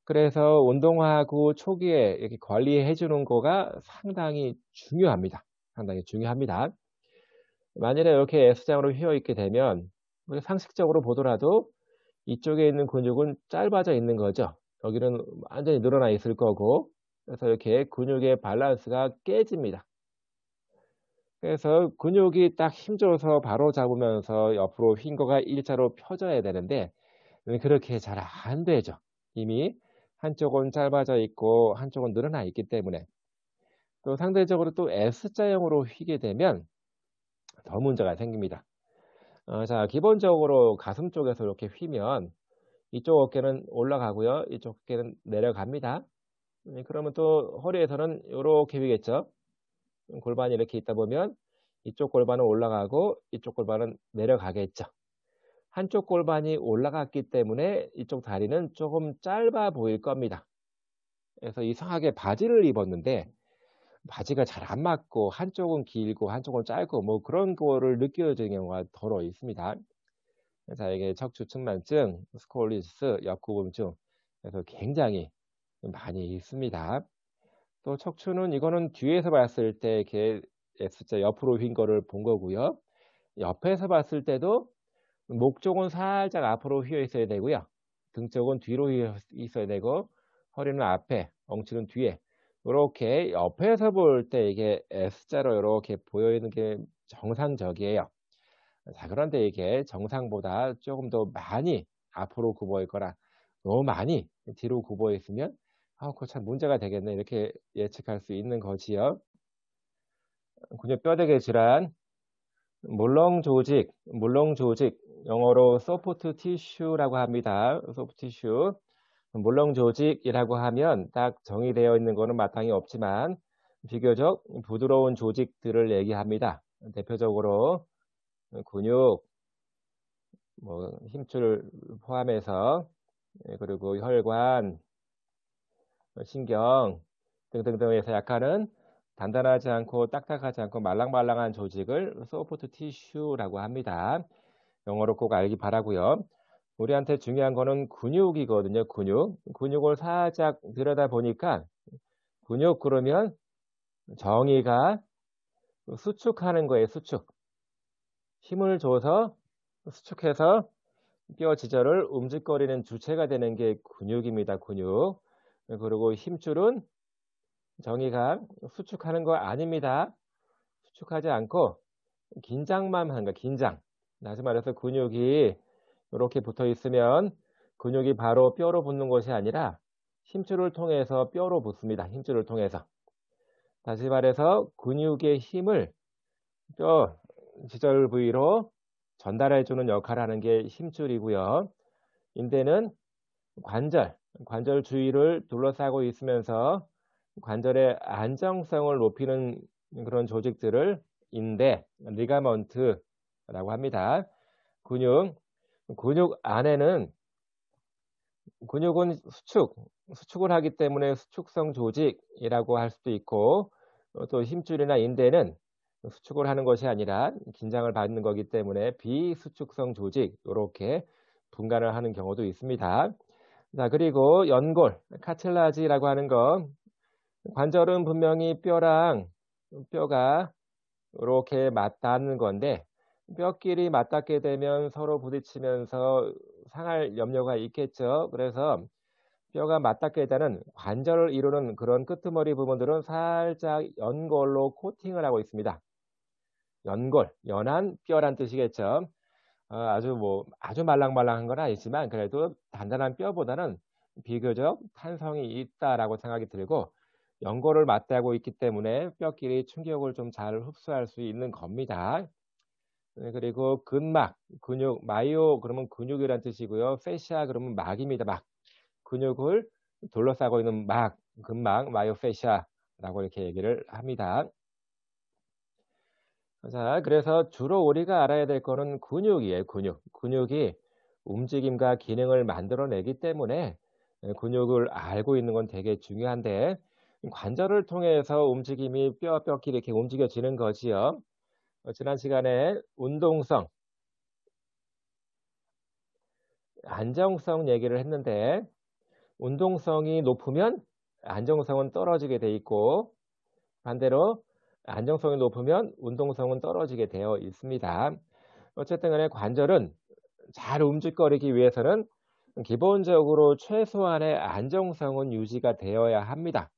Speaker 1: 그래서 운동하고 초기에 이렇게 관리해 주는 거가 상당히 중요합니다. 상당히 중요합니다. 만일에 이렇게 S자형으로 휘어 있게 되면 상식적으로 보더라도 이쪽에 있는 근육은 짧아져 있는 거죠. 여기는 완전히 늘어나 있을 거고 그래서 이렇게 근육의 밸런스가 깨집니다. 그래서 근육이 딱 힘줘서 바로 잡으면서 옆으로 휜 거가 일자로 펴져야 되는데 그렇게 잘 안 되죠. 이미 한쪽은 짧아져 있고 한쪽은 늘어나 있기 때문에 또 상대적으로 또 S자형으로 휘게 되면 더 문제가 생깁니다. 자, 기본적으로 가슴 쪽에서 이렇게 휘면 이쪽 어깨는 올라가고요. 이쪽 어깨는 내려갑니다. 그러면 또 허리에서는 이렇게 휘겠죠. 골반이 이렇게 있다 보면 이쪽 골반은 올라가고 이쪽 골반은 내려가겠죠. 한쪽 골반이 올라갔기 때문에 이쪽 다리는 조금 짧아 보일 겁니다. 그래서 이상하게 바지를 입었는데 바지가 잘 안 맞고 한쪽은 길고 한쪽은 짧고 뭐 그런 거를 느껴지는 경우가 더러 있습니다. 자, 이게 척추 측만증, 스콜리오시스, 역구분증 그래서 굉장히 많이 있습니다. 또 척추는 이거는 뒤에서 봤을 때 이렇게 S자 옆으로 휜 거를 본 거고요. 옆에서 봤을 때도 목 쪽은 살짝 앞으로 휘어 있어야 되고요. 등 쪽은 뒤로 휘어 있어야 되고 허리는 앞에, 엉치는 뒤에 요렇게 옆에서 볼 때 이게 S자로 요렇게 보여 있는 게 정상적이에요. 자, 그런데 이게 정상보다 조금 더 많이 앞으로 굽어 있거나 너무 많이 뒤로 굽어 있으면 그거 참 문제가 되겠네 이렇게 예측할 수 있는 거지요. 근육 뼈대개 질환, 물렁 조직, 영어로 soft tissue라고 합니다. soft tissue. 물렁 조직이라고 하면 딱 정의되어 있는 것은 마땅히 없지만 비교적 부드러운 조직들을 얘기합니다. 대표적으로 근육, 뭐 힘줄 포함해서 그리고 혈관, 신경 등등등 해서 약간은 단단하지 않고 딱딱하지 않고 말랑말랑한 조직을 소프트 티슈라고 합니다. 영어로 꼭 알기 바라고요. 우리한테 중요한 거는 근육이거든요. 근육을 살짝 들여다 보니까 근육 그러면 정의가 수축하는 거예요. 수축. 힘을 줘서 수축해서 뼈 지저를 움직거리는 주체가 되는 게 근육입니다. 근육. 그리고 힘줄은 정의가 수축하는 거 아닙니다. 수축하지 않고 긴장만 하는 거야. 긴장. 다시 말해서 근육이 이렇게 붙어 있으면 근육이 바로 뼈로 붙는 것이 아니라 힘줄을 통해서 뼈로 붙습니다. 힘줄을 통해서. 다시 말해서 근육의 힘을 뼈 지절 부위로 전달해 주는 역할을 하는 게 힘줄이고요. 인대는 관절 주위를 둘러싸고 있으면서 관절의 안정성을 높이는 그런 조직들을 인대, 리가먼트라고 합니다. 근육 안에는 근육은 수축을 하기 때문에 수축성 조직이라고 할 수도 있고 또 힘줄이나 인대는 수축을 하는 것이 아니라 긴장을 받는 거기 때문에 비수축성 조직 이렇게 분간을 하는 경우도 있습니다. 자, 그리고 연골, 카틸라지라고 하는 거 관절은 분명히 뼈가 이렇게 맞닿는 건데 뼈끼리 맞닿게 되면 서로 부딪히면서 상할 염려가 있겠죠. 그래서 뼈가 맞닿게 되는 관절을 이루는 그런 끄트머리 부분들은 살짝 연골로 코팅을 하고 있습니다. 연골, 연한 뼈란 뜻이겠죠. 아주 말랑말랑한 건 아니지만 그래도 단단한 뼈보다는 비교적 탄성이 있다라고 생각이 들고 연골을 맞대고 있기 때문에 뼈끼리 충격을 좀 잘 흡수할 수 있는 겁니다. 그리고 근막, 근육, 마이오 그러면 근육이란 뜻이고요. 페시아 그러면 막입니다. 막. 근육을 둘러싸고 있는 근막, 마이오페시아라고 이렇게 얘기를 합니다. 자, 그래서 주로 우리가 알아야 될 거는 근육이에요. 근육이 움직임과 기능을 만들어내기 때문에 근육을 알고 있는 건 되게 중요한데 관절을 통해서 움직임이 뼈끼리 이렇게 움직여지는 거지요. 지난 시간에 운동성, 안정성 얘기를 했는데 운동성이 높으면 안정성은 떨어지게 돼 있고 반대로 안정성이 높으면 운동성은 떨어지게 되어 있습니다. 어쨌든 간에 관절은 잘 움직거리기 위해서는 기본적으로 최소한의 안정성은 유지가 되어야 합니다.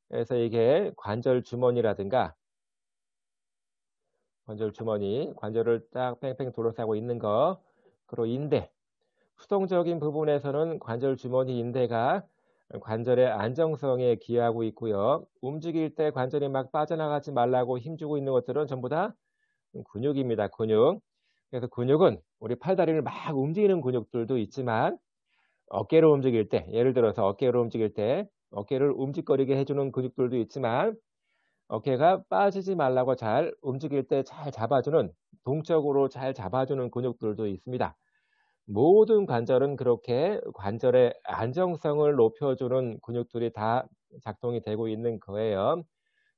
Speaker 1: 그래서 이게 관절 주머니라든가 관절을 딱 팽팽 둘러싸고 있는 거, 그리고 인대, 수동적인 부분에서는 관절 주머니 인대가 관절의 안정성에 기여하고 있고요. 움직일 때 관절이 막 빠져나가지 말라고 힘주고 있는 것들은 전부 다 근육입니다. 근육. 그래서 근육은 우리 팔다리를 막 움직이는 근육들도 있지만 어깨를 움직일 때, 예를 들어서 어깨를 움직일 때 어깨를 움직거리게 해주는 근육들도 있지만 어깨가 빠지지 말라고 잘 움직일 때 잘 잡아주는, 동적으로 잘 잡아주는 근육들도 있습니다. 모든 관절은 그렇게 관절의 안정성을 높여주는 근육들이 다 작동이 되고 있는 거예요.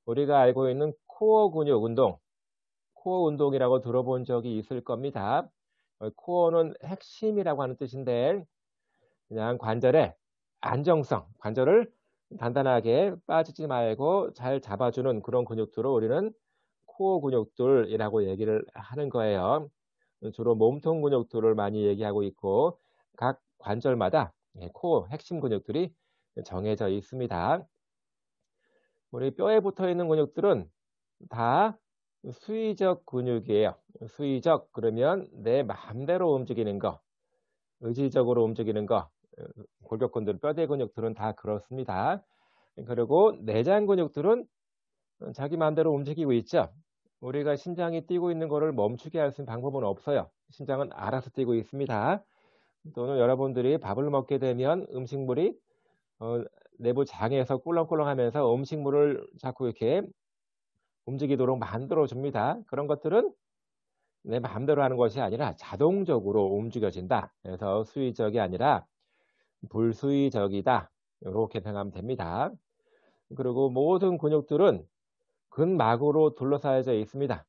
Speaker 1: 우리가 알고 있는 코어 근육 운동, 코어 운동이라고 들어본 적이 있을 겁니다. 코어는 핵심이라고 하는 뜻인데 그냥 관절의 안정성, 관절을 단단하게 빠지지 말고 잘 잡아주는 그런 근육들을 우리는 코어 근육들이라고 얘기를 하는 거예요. 주로 몸통 근육들을 많이 얘기하고 있고 각 관절마다 코어 핵심 근육들이 정해져 있습니다. 우리 뼈에 붙어 있는 근육들은 다 수의적 근육이에요. 수의적 그러면 내 마음대로 움직이는 거, 의지적으로 움직이는 거, 골격근들, 뼈대 근육들은 다 그렇습니다. 그리고 내장 근육들은 자기 마음대로 움직이고 있죠. 우리가 심장이 뛰고 있는 거를 멈추게 할 수 있는 방법은 없어요. 심장은 알아서 뛰고 있습니다. 또는 여러분들이 밥을 먹게 되면 음식물이 어, 내부 장에서 꿀렁꿀렁하면서 음식물을 자꾸 이렇게 움직이도록 만들어 줍니다. 그런 것들은 내 마음대로 하는 것이 아니라 자동적으로 움직여진다. 그래서 수의적이 아니라 불수의적이다. 이렇게 생각하면 됩니다. 그리고 모든 근육들은 근막으로 둘러싸여져 있습니다.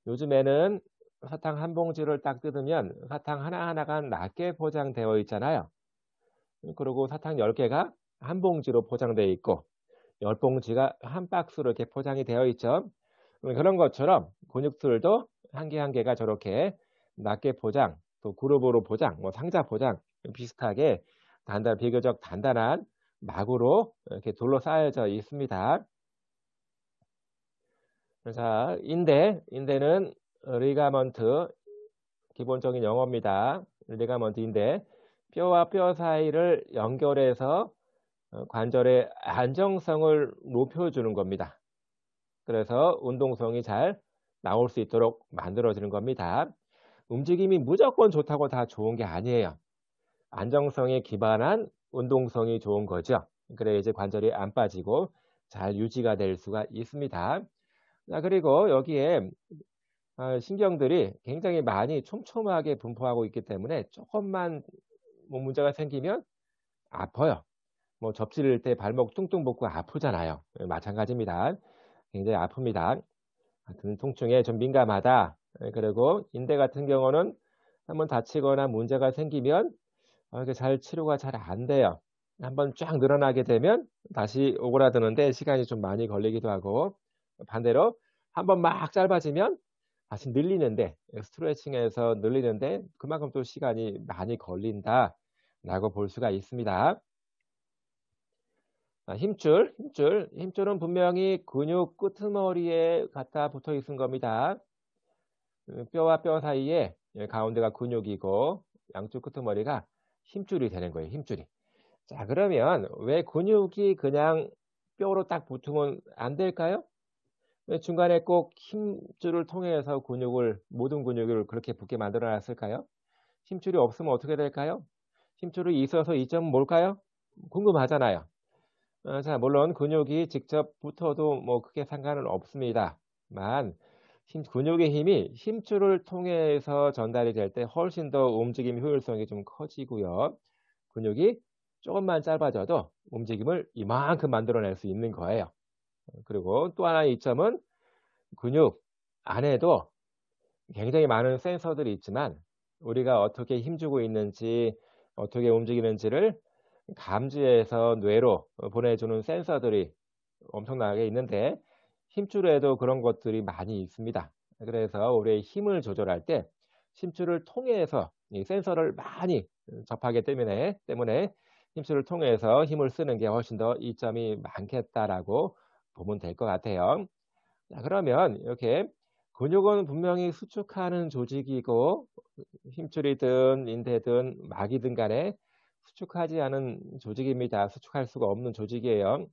Speaker 1: 요즘에는 사탕 한 봉지를 딱 뜯으면 사탕 하나하나가 낮게 포장되어 있잖아요. 그리고 사탕 10개가 한 봉지로 포장되어 있고 10봉지가 한 박스로 이렇게 포장이 되어 있죠. 그런 것처럼 근육들도 한 개 한 개가 저렇게 낱개 포장, 또 그룹으로 포장, 뭐 상자 포장 비슷하게 비교적 단단한 막으로 이렇게 둘러싸여져 있습니다. 자, 인대는 리가먼트, 기본적인 영어입니다. 리가먼트인데 뼈와 뼈 사이를 연결해서 관절의 안정성을 높여주는 겁니다. 그래서 운동성이 잘 나올 수 있도록 만들어지는 겁니다. 움직임이 무조건 좋다고 다 좋은 게 아니에요. 안정성에 기반한 운동성이 좋은 거죠. 그래 이제 관절이 안 빠지고 잘 유지가 될 수가 있습니다. 자, 그리고 여기에 신경들이 굉장히 많이 촘촘하게 분포하고 있기 때문에 조금만 뭐 문제가 생기면 아파요. 뭐 접질릴 때 발목 뚱뚱 붓고 아프잖아요. 마찬가지입니다. 굉장히 아픕니다. 등 통증에 좀 민감하다. 그리고 인대 같은 경우는 한번 다치거나 문제가 생기면 이게 잘 치료가 잘 안 돼요. 한번 쫙 늘어나게 되면 다시 오그라드는데 시간이 좀 많이 걸리기도 하고 반대로 한번 막 짧아지면 다시 늘리는데 스트레칭해서 늘리는데 그만큼 또 시간이 많이 걸린다라고 볼 수가 있습니다. 힘줄은 분명히 근육 끄트머리에 갖다 붙어 있는 겁니다. 뼈와 뼈 사이에 가운데가 근육이고 양쪽 끄트머리가 힘줄이 되는 거예요. 힘줄이. 자, 그러면 왜 근육이 그냥 뼈로 딱 붙으면 안 될까요? 왜 중간에 꼭 힘줄을 통해서 모든 근육을 그렇게 붙게 만들어 놨을까요? 힘줄이 없으면 어떻게 될까요? 힘줄이 있어서 이 점은 뭘까요? 궁금하잖아요. 자, 물론 근육이 직접 붙어도 뭐 크게 상관은 없습니다만 근육의 힘이 힘줄을 통해서 전달이 될 때 훨씬 더 움직임 효율성이 좀 커지고요. 근육이 조금만 짧아져도 움직임을 이만큼 만들어낼 수 있는 거예요. 그리고 또 하나의 이점은 근육 안에도 굉장히 많은 센서들이 있지만 우리가 어떻게 힘주고 있는지 어떻게 움직이는지를 감지해서 뇌로 보내주는 센서들이 엄청나게 있는데 힘줄에도 그런 것들이 많이 있습니다. 그래서 우리의 힘을 조절할 때 힘줄을 통해서 이 센서를 많이 접하기 때문에 힘줄을 통해서 힘을 쓰는 게 훨씬 더 이점이 많겠다라고 보면 될 것 같아요. 자, 그러면 이렇게 근육은 분명히 수축하는 조직이고 힘줄이든 인대든 막이든 간에 수축하지 않은 조직입니다. 수축할 수가 없는 조직이에요.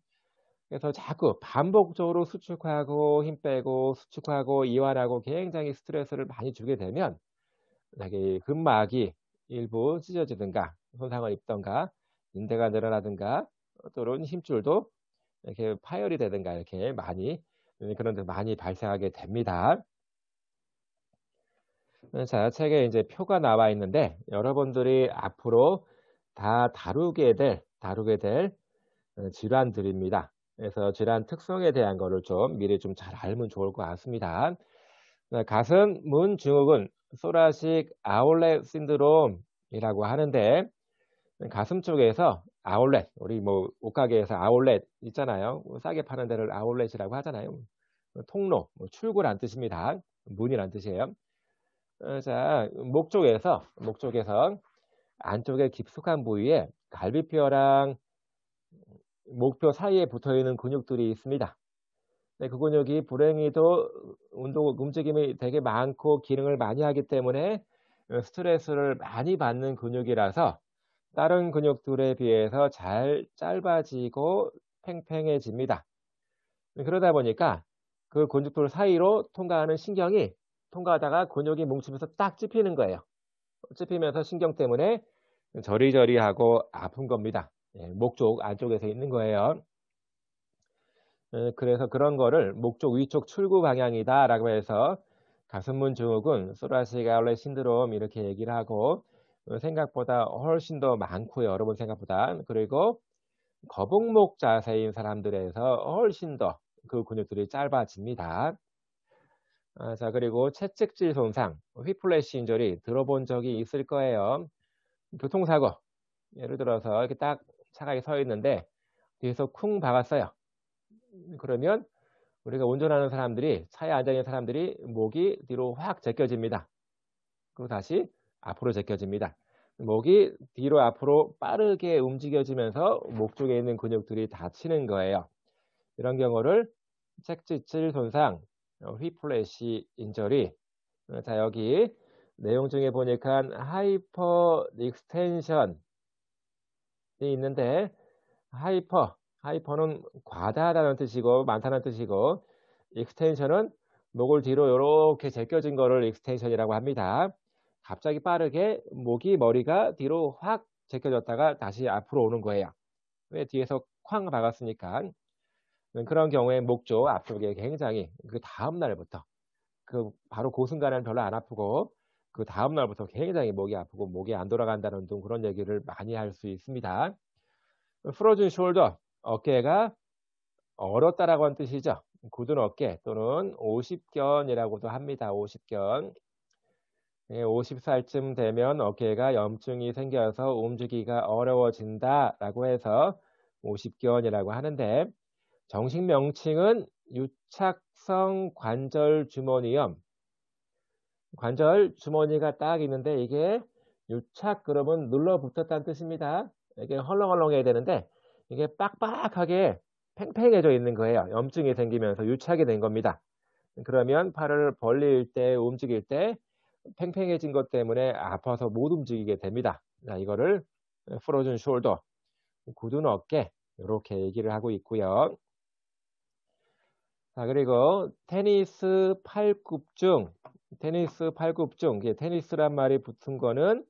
Speaker 1: 그래서 자꾸 반복적으로 수축하고 힘 빼고 수축하고 이완하고 굉장히 스트레스를 많이 주게 되면 여기 근막이 일부 찢어지든가 손상을 입던가 인대가 늘어나든가 또는 힘줄도 이렇게 파열이 되든가 이렇게 그런 데 많이 발생하게 됩니다. 자, 책에 이제 표가 나와 있는데 여러분들이 앞으로 다 다루게 될 질환들입니다. 그래서 질환 특성에 대한 거를 좀 미리 좀 잘 알면 좋을 것 같습니다. 가슴 문 증후군, 소라식 아울렛 신드롬이라고 하는데 가슴 쪽에서 아울렛, 우리 뭐 옷가게에서 아울렛 있잖아요. 싸게 파는 데를 아울렛이라고 하잖아요. 통로, 출구란 뜻입니다. 문이란 뜻이에요. 자, 목 쪽에서 안쪽에 깊숙한 부위에 갈비뼈랑 목뼈 사이에 붙어 있는 근육들이 있습니다. 네, 그 근육이 불행히도 움직임이 되게 많고 기능을 많이 하기 때문에 스트레스를 많이 받는 근육이라서 다른 근육들에 비해서 잘 짧아지고 팽팽해집니다. 그러다 보니까 그 근육들 사이로 통과하는 신경이 통과하다가 근육이 뭉치면서 딱 찝히는 거예요. 찝히면서 신경 때문에 저리저리하고 아픈 겁니다. 예, 목 쪽 안쪽에서 있는 거예요. 그래서 그런 거를 목 쪽 위쪽 출구 방향이다라고 해서 가슴문 증후군, 소라시아 아울렛 신드롬 이렇게 얘기를 하고 생각보다 훨씬 더 많고요. 여러분 생각보다. 그리고 거북목 자세인 사람들에서 훨씬 더 그 근육들이 짧아집니다. 자, 그리고 채찍질 손상, 휘플래시 인저리 들어본 적이 있을 거예요. 교통사고, 예를 들어서 이렇게 딱 차가 서 있는데 뒤에서 쿵 박았어요. 그러면 우리가 운전하는 사람들이, 차에 앉아있는 사람들이 목이 뒤로 확 제껴집니다. 그리고 다시 앞으로 제껴집니다. 목이 뒤로 앞으로 빠르게 움직여지면서 목 쪽에 있는 근육들이 다치는 거예요. 이런 경우를 채찍질 손상, 휘플래시 인저리. 자, 여기 내용 중에 보니까 하이퍼 익스텐션이 있는데 하이퍼는 과다하다는 뜻이고 많다는 뜻이고 익스텐션은 목을 뒤로 이렇게 제껴진 거를 익스텐션이라고 합니다. 갑자기 빠르게 머리가 뒤로 확 제껴졌다가 다시 앞으로 오는 거예요. 왜? 뒤에서 쾅 박았으니까. 그런 경우에 목 쪽 앞쪽에 굉장히 그 다음 날부터 바로 그 순간은 별로 안 아프고 그 다음 날부터 굉장히 목이 아프고 목이 안 돌아간다는 등 그런 얘기를 많이 할 수 있습니다. 프로즌 숄더, 어깨가 얼었다라고 하는 뜻이죠. 굳은 어깨 또는 50견이라고도 합니다. 50견. 50살쯤 되면 어깨가 염증이 생겨서 움직이기가 어려워진다라고 해서 50견이라고 하는데 정식 명칭은 유착성 관절 주머니염. 관절 주머니가 딱 있는데 이게 유착 그러면 눌러붙었다는 뜻입니다. 이게 헐렁헐렁해야 되는데 이게 빡빡하게 팽팽해져 있는 거예요. 염증이 생기면서 유착이 된 겁니다. 그러면 팔을 벌릴 때 움직일 때 팽팽해진 것 때문에 아파서 못 움직이게 됩니다. 자, 이거를 프로즌 숄더, 굳은 어깨 이렇게 얘기를 하고 있고요. 자, 그리고 테니스 팔굽증, 테니스란 말이 붙은 거는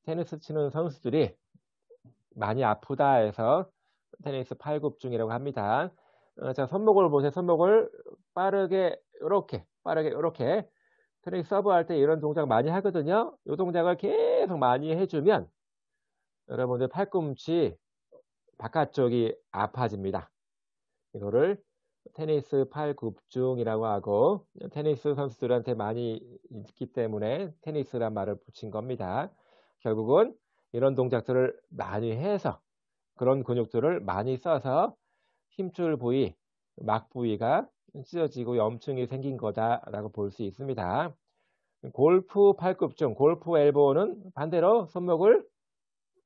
Speaker 1: 테니스 치는 선수들이 많이 아프다 해서 테니스 팔굽증이라고 합니다. 자, 손목을 보세요. 손목을 빠르게 이렇게 테니스 서브 할 때 이런 동작 많이 하거든요. 이 동작을 계속 많이 해주면 여러분들 팔꿈치 바깥쪽이 아파집니다. 이거를 테니스 팔굽증이라고 하고 테니스 선수들한테 많이 있기 때문에 테니스란 말을 붙인 겁니다. 결국은 이런 동작들을 많이 해서 그런 근육들을 많이 써서 힘줄 부위, 막 부위가 찢어지고 염증이 생긴 거다라고 볼 수 있습니다. 골프 팔굽증, 골프 엘보는 반대로 손목을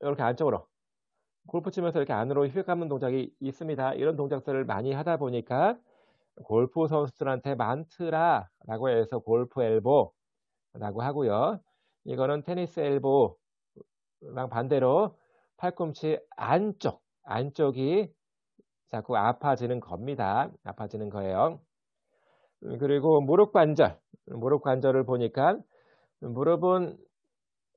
Speaker 1: 이렇게 안쪽으로 골프 치면서 이렇게 안으로 휘 감는 동작이 있습니다. 이런 동작들을 많이 하다 보니까 골프 선수들한테 많더라라고 해서 골프 엘보라고 하고요. 이거는 테니스 엘보랑 반대로 팔꿈치 안쪽이 자꾸 아파지는 겁니다. 아파지는 거예요. 그리고 무릎 관절을 보니까 무릎은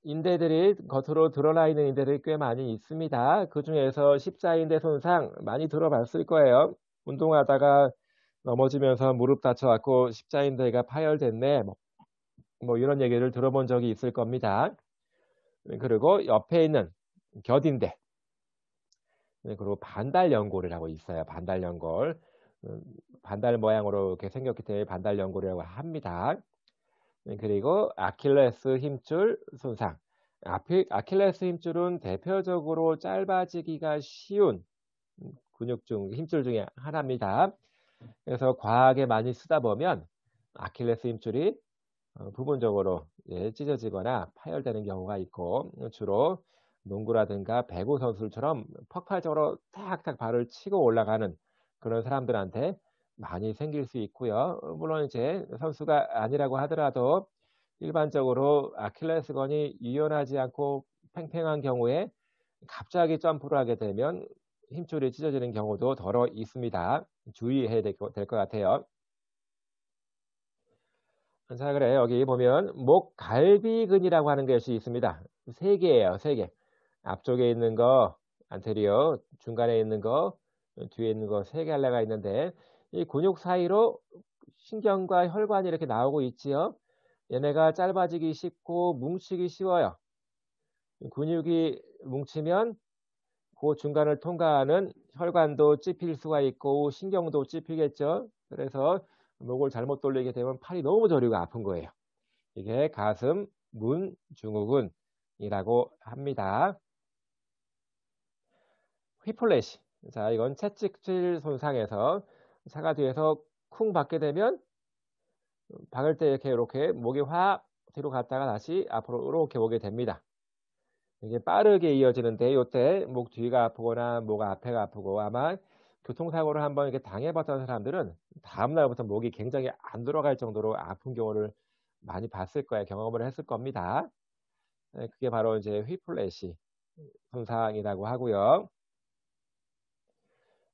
Speaker 1: 인대들이 겉으로 드러나 있는 인대들이 꽤 많이 있습니다. 그 중에서 십자인대 손상 많이 들어봤을 거예요. 운동하다가 넘어지면서 무릎 다쳐갖고 십자인대가 파열됐네. 뭐 이런 얘기를 들어본 적이 있을 겁니다. 그리고 옆에 있는 겨딘대. 그리고 반달연골이라고 있어요. 반달연골. 반달 모양으로 이렇게 생겼기 때문에 반달연골이라고 합니다. 그리고 아킬레스 힘줄 손상. 아킬레스 힘줄은 대표적으로 짧아지기가 쉬운 힘줄 중에 하나입니다. 그래서 과하게 많이 쓰다 보면 아킬레스 힘줄이 부분적으로 찢어지거나 파열되는 경우가 있고 주로 농구라든가 배구 선수들처럼 폭발적으로 탁탁 발을 치고 올라가는 그런 사람들한테 많이 생길 수 있고요. 물론 이제 선수가 아니라고 하더라도 일반적으로 아킬레스건이 유연하지 않고 팽팽한 경우에 갑자기 점프를 하게 되면 힘줄이 찢어지는 경우도 덜어 있습니다. 주의해야 될 것 같아요. 자, 그래. 여기 보면 목갈비근이라고 하는 것이 있습니다. 세 개예요, 세 개. 앞쪽에 있는 거, 안테리어, 중간에 있는 거, 뒤에 있는 거 세 개 할래가 있는데 이 근육 사이로 신경과 혈관이 이렇게 나오고 있지요. 얘네가 짧아지기 쉽고 뭉치기 쉬워요. 근육이 뭉치면 그 중간을 통과하는 혈관도 찝힐 수가 있고 신경도 찝히겠죠. 그래서 목을 잘못 돌리게 되면 팔이 너무 저리고 아픈 거예요. 이게 가슴 문 증후군이라고 합니다. 휘플래시. 자, 이건 채찍질 손상에서 차가 뒤에서 쿵 박게 되면 박을 때 이렇게 목이 확 뒤로 갔다가 다시 앞으로 이렇게 오게 됩니다. 이게 빠르게 이어지는데 이때 목 뒤가 아프거나 목 앞에가 아프고 아마 교통사고를 한번 이렇게 당해봤던 사람들은 다음날부터 목이 굉장히 안 돌아갈 정도로 아픈 경우를 많이 봤을 거예요. 경험을 했을 겁니다. 그게 바로 이제 휘플래시 손상이라고 하고요.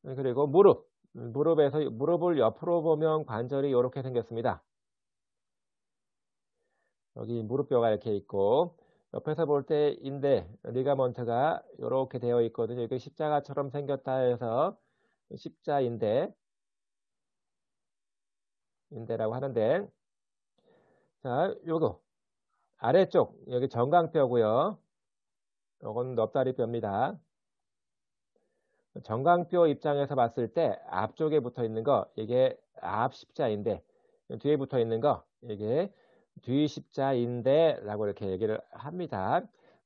Speaker 1: 그리고 무릎. 무릎을 옆으로 보면 관절이 이렇게 생겼습니다. 여기 무릎뼈가 이렇게 있고 옆에서 볼 때 인대, 리가먼트가 이렇게 되어 있거든요. 이게 십자가처럼 생겼다 해서 십자인대라고 하는데 자, 요거 아래쪽 여기 정강뼈고요. 요건 넙다리뼈입니다. 정강뼈 입장에서 봤을 때 앞쪽에 붙어 있는 거 이게 앞 십자인대, 뒤에 붙어 있는 거 이게 뒤 십자인대라고 이렇게 얘기를 합니다.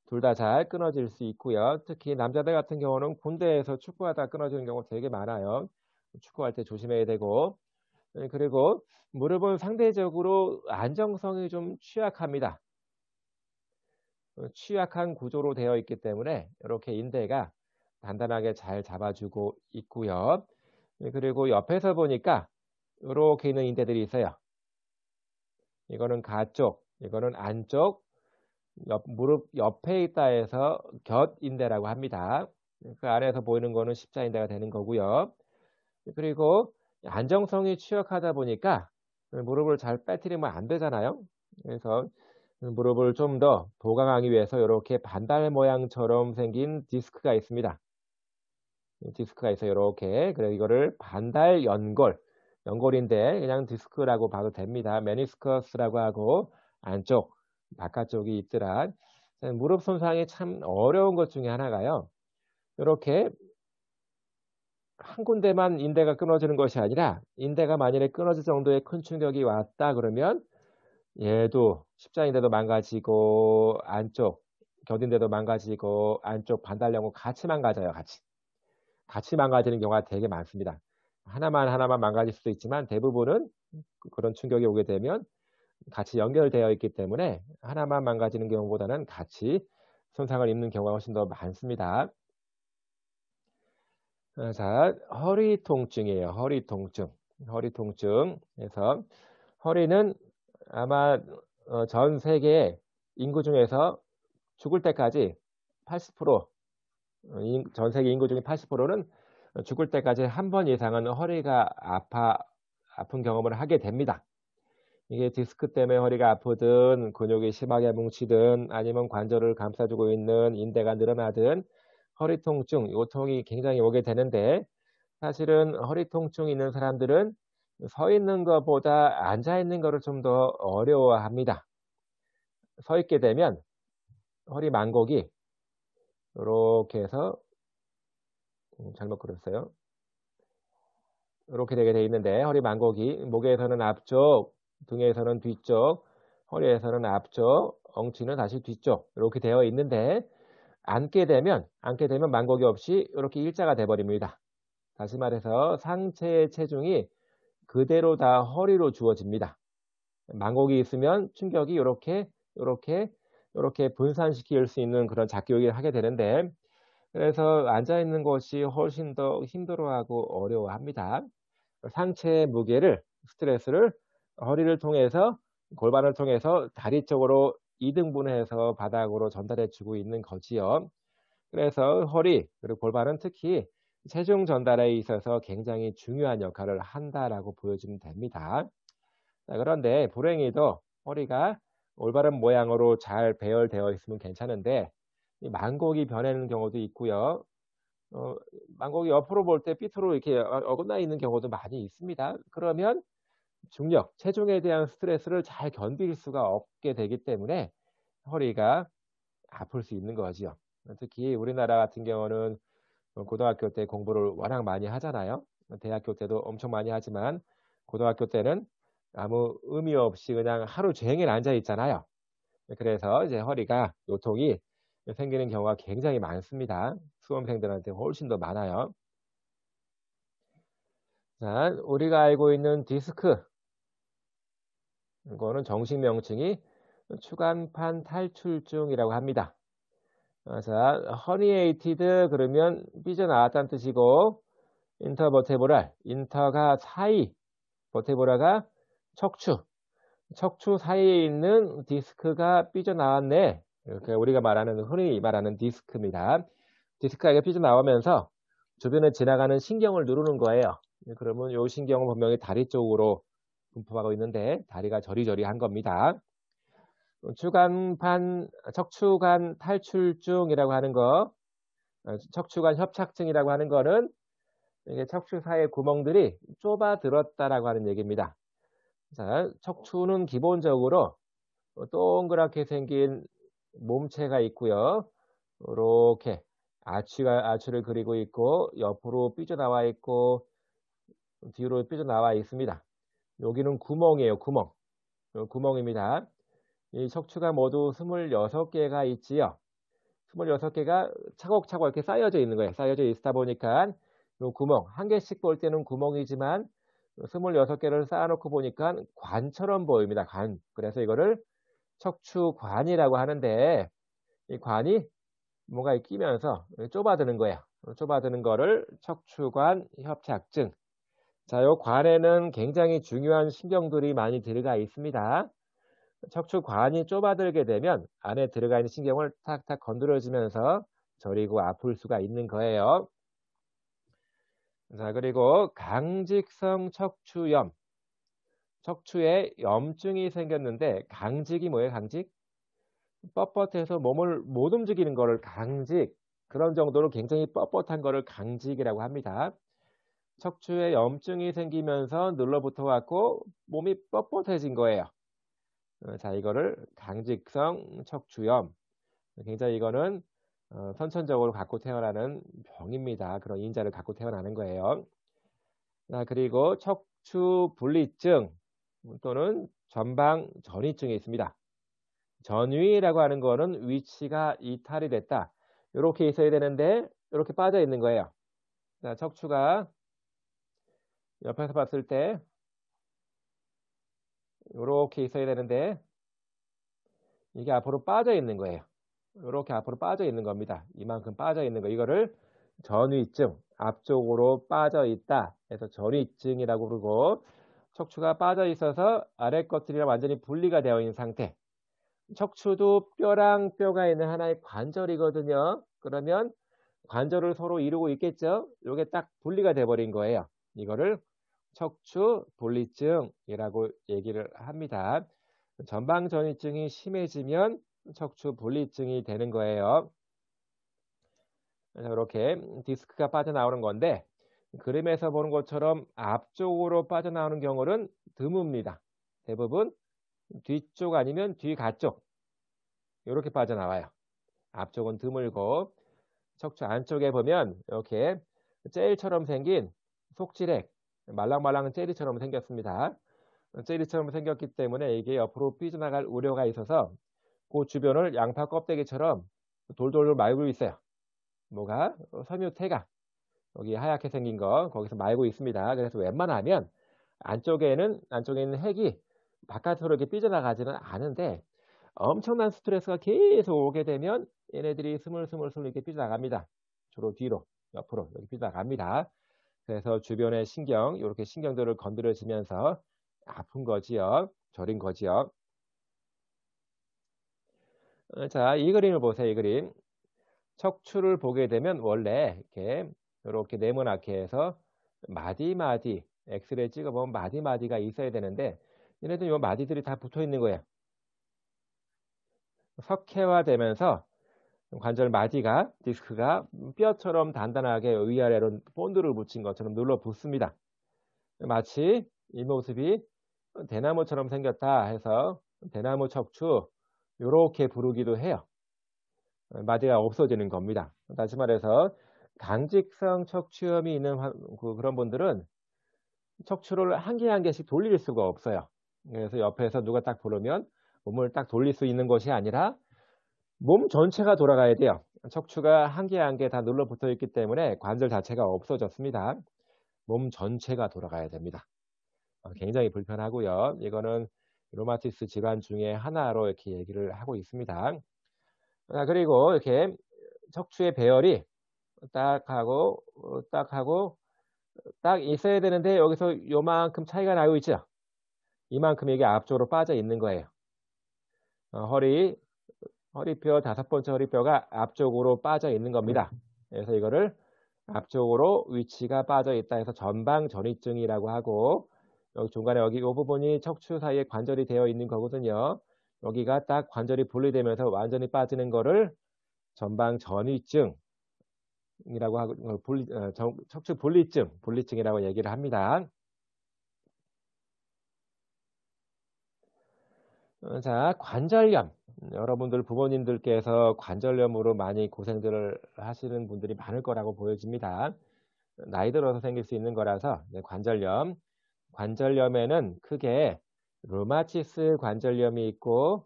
Speaker 1: 둘 다 잘 끊어질 수 있고요. 특히 남자들 같은 경우는 군대에서 축구하다 끊어지는 경우 되게 많아요. 축구할 때 조심해야 되고 그리고 무릎은 상대적으로 안정성이 좀 취약합니다. 취약한 구조로 되어 있기 때문에 이렇게 인대가 단단하게 잘 잡아주고 있고요. 그리고 옆에서 보니까 이렇게 있는 인대들이 있어요. 이거는 가쪽, 이거는 안쪽, 무릎 옆에 있다 해서 곁인대라고 합니다. 그 아래에서 보이는 거는 십자인대가 되는 거고요. 그리고 안정성이 취약하다 보니까 무릎을 잘 빼뜨리면 안 되잖아요. 그래서 무릎을 좀 더 보강하기 위해서 이렇게 반달 모양처럼 생긴 디스크가 있습니다. 디스크가 있어요. 이렇게. 그래서 이거를 반달 연골인데 그냥 디스크라고 봐도 됩니다. 메니스커스라고 하고 안쪽, 바깥쪽이 있더라. 무릎 손상이 참 어려운 것 중에 하나가요. 이렇게 한 군데만 인대가 끊어지는 것이 아니라 인대가 만일에 끊어질 정도의 큰 충격이 왔다 그러면 얘도 십자인대도 망가지고 안쪽 곁인대도 망가지고 안쪽 반달연골 같이 망가져요. 같이 망가지는 경우가 되게 많습니다. 하나만 망가질 수도 있지만 대부분은 그런 충격이 오게 되면 같이 연결되어 있기 때문에 하나만 망가지는 경우보다는 같이 손상을 입는 경우가 훨씬 더 많습니다. 자, 허리 통증이에요. 허리 통증. 그래서 허리는 아마 전 세계 인구 중에서 죽을 때까지 80%, 전 세계 인구 중에 80%는 죽을 때까지 한 번 이상은 허리가 아픈 경험을 하게 됩니다. 이게 디스크 때문에 허리가 아프든 근육이 심하게 뭉치든 아니면 관절을 감싸주고 있는 인대가 늘어나든 허리 통증, 요통이 굉장히 오게 되는데 사실은 허리 통증 있는 사람들은 서 있는 것보다 앉아 있는 것을 좀 더 어려워합니다. 서 있게 되면 허리 만곡이 이렇게 해서 잘못 그렸어요. 이렇게 되게 돼 있는데 허리 만곡이 목에서는 앞쪽, 등에서는 뒤쪽, 허리에서는 앞쪽, 엉치는 다시 뒤쪽 이렇게 되어 있는데 앉게 되면 만곡이 없이 이렇게 일자가 돼 버립니다. 다시 말해서 상체의 체중이 그대로 다 허리로 주어집니다. 만곡이 있으면 충격이 요렇게 분산시킬 수 있는 그런 작용을 하게 되는데, 그래서 앉아 있는 것이 훨씬 더 힘들어하고 어려워합니다. 상체의 무게를, 스트레스를 허리를 통해서, 골반을 통해서 다리 쪽으로 이등분해서 바닥으로 전달해 주고 있는 거지요. 그래서 허리 그리고 골반은 특히 체중 전달에 있어서 굉장히 중요한 역할을 한다라고 보여주면 됩니다. 자, 그런데 불행히도 허리가 올바른 모양으로 잘 배열되어 있으면 괜찮은데, 이 만곡이 변하는 경우도 있고요. 만곡이 옆으로 볼 때 삐뚤어 이렇게 어긋나 있는 경우도 많이 있습니다. 그러면 중력, 체중에 대한 스트레스를 잘 견딜 수가 없게 되기 때문에 허리가 아플 수 있는 거죠. 특히 우리나라 같은 경우는 고등학교 때 공부를 워낙 많이 하잖아요. 대학교 때도 엄청 많이 하지만 고등학교 때는 아무 의미 없이 그냥 하루 종일 앉아 있잖아요. 그래서 이제 허리가 요통이 생기는 경우가 굉장히 많습니다. 수험생들한테 훨씬 더 많아요. 자, 우리가 알고 있는 디스크, 이거는 정식 명칭이 추간판 탈출증이라고 합니다. 자, 허니에이티드 그러면 삐져나왔다는 뜻이고, 인터버테브랄, 인터가 사이, 버테브라가 척추 사이에 있는 디스크가 삐져나왔네. 이렇게 우리가 흔히 말하는 디스크입니다. 디스크가 삐져나오면서 주변에 지나가는 신경을 누르는 거예요. 그러면 이 신경은 분명히 다리 쪽으로 분포하고 있는데 다리가 저리저리한 겁니다. 척추관 탈출증이라고 하는 거, 척추관 협착증이라고 하는 거는 이게 척추 사이 구멍들이 좁아들었다라고 하는 얘기입니다. 자, 척추는 기본적으로 동그랗게 생긴 몸체가 있고요. 이렇게 아치를 그리고 있고 옆으로 삐져나와 있고 뒤로 삐져나와 있습니다. 여기는 구멍이에요. 구멍입니다. 이 척추가 모두 26개가 있지요. 26개가 차곡차곡 이렇게 쌓여져 있는 거예요. 쌓여져 있다 보니까 이 구멍, 한 개씩 볼 때는 구멍이지만 26개를 쌓아놓고 보니까 관처럼 보입니다. 관. 그래서 이거를 척추관이라고 하는데, 이 관이 뭔가 끼면서 좁아드는 거예요. 좁아드는 거를 척추관 협착증. 자, 이 관에는 굉장히 중요한 신경들이 많이 들어가 있습니다. 척추관이 좁아들게 되면 안에 들어가 있는 신경을 탁탁 건드려주면서 저리고 아플 수가 있는 거예요. 자, 그리고 강직성 척추염. 척추에 염증이 생겼는데, 강직이 뭐예요? 강직? 뻣뻣해서 몸을 못 움직이는 거를 강직. 그런 정도로 굉장히 뻣뻣한 거를 강직이라고 합니다. 척추에 염증이 생기면서 눌러붙어 갖고 몸이 뻣뻣해진 거예요. 자, 이거를 강직성 척추염. 굉장히 이거는 선천적으로 갖고 태어나는 병입니다. 그런 인자를 갖고 태어나는 거예요. 자, 그리고 척추 분리증 또는 전방 전이증이 있습니다. 전위라고 하는 거는 위치가 이탈이 됐다. 이렇게 있어야 되는데 이렇게 빠져 있는 거예요. 자, 척추가 옆에서 봤을 때 이렇게 있어야 되는데 이게 앞으로 빠져 있는 거예요. 이렇게 앞으로 빠져 있는 겁니다. 이만큼 빠져 있는 거. 이거를 전위증, 앞쪽으로 빠져 있다. 그래서 전위증이라고 부르고, 척추가 빠져 있어서 아래 것들이랑 완전히 분리가 되어 있는 상태. 척추도 뼈랑 뼈가 있는 하나의 관절이거든요. 그러면 관절을 서로 이루고 있겠죠? 이게 딱 분리가 돼버린 거예요. 이거를 척추 분리증이라고 얘기를 합니다. 전방전이증이 심해지면 척추 분리증이 되는 거예요. 이렇게 디스크가 빠져나오는 건데, 그림에서 보는 것처럼 앞쪽으로 빠져나오는 경우는 드뭅니다. 대부분 뒤쪽 아니면 뒤가쪽 이렇게 빠져나와요. 앞쪽은 드물고, 척추 안쪽에 보면 이렇게 젤처럼 생긴 속지렉, 말랑말랑한 젤리처럼 생겼습니다. 젤리처럼 생겼기 때문에 이게 옆으로 삐져나갈 우려가 있어서 그 주변을 양파 껍데기처럼 돌돌 말고 있어요. 뭐가? 섬유태가 여기 하얗게 생긴 거 거기서 말고 있습니다. 그래서 웬만하면 안쪽에 있는 핵이 바깥으로 이렇게 삐져나가지는 않은데 엄청난 스트레스가 계속 오게 되면 얘네들이 스물스물 이렇게 삐져나갑니다. 주로 뒤로, 옆으로 이렇게 삐져나갑니다. 그래서 주변의 신경, 요렇게 신경들을 건드려지면서 아픈 거지요. 저린 거지요. 자, 이 그림을 보세요. 이 그림. 척추를 보게 되면 원래 이렇게 요렇게 네모나게 해서 마디마디 엑스레이 찍어보면 마디마디가 있어야 되는데 얘네들 요 마디들이 다 붙어 있는 거예요. 석회화되면서 관절 마디가 디스크가 뼈처럼 단단하게 위아래로 본드를 붙인 것처럼 눌러붙습니다. 마치 이 모습이 대나무처럼 생겼다 해서 대나무 척추 요렇게 부르기도 해요. 마디가 없어지는 겁니다. 다시 말해서 강직성 척추염이 있는 그런 분들은 척추를 한 개 한 개씩 돌릴 수가 없어요. 그래서 옆에서 누가 딱 부르면 몸을 딱 돌릴 수 있는 것이 아니라 몸 전체가 돌아가야 돼요. 척추가 한 개 한 개 다 눌러붙어 있기 때문에 관절 자체가 없어졌습니다. 몸 전체가 돌아가야 됩니다. 굉장히 불편하고요. 이거는 루마티스 질환 중에 하나로 이렇게 얘기를 하고 있습니다. 그리고 이렇게 척추의 배열이 딱 하고 딱 있어야 되는데 여기서 요만큼 차이가 나고 있죠. 이만큼 이게 앞쪽으로 빠져 있는 거예요. 허리뼈 5번째 허리뼈가 앞쪽으로 빠져 있는 겁니다. 그래서 이거를 앞쪽으로 위치가 빠져 있다 해서 전방전이증이라고 하고 여기 중간에 여기 이 부분이 척추 사이에 관절이 되어 있는 거거든요. 여기가 딱 관절이 분리되면서 완전히 빠지는 거를 전방전이증이라고 하고 척추 분리증이라고 얘기를 합니다. 자, 관절염. 여러분들 부모님들께서 관절염으로 많이 고생들을 하시는 분들이 많을 거라고 보여집니다. 나이 들어서 생길 수 있는 거라서 관절염. 관절염에는 크게 루마티스 관절염이 있고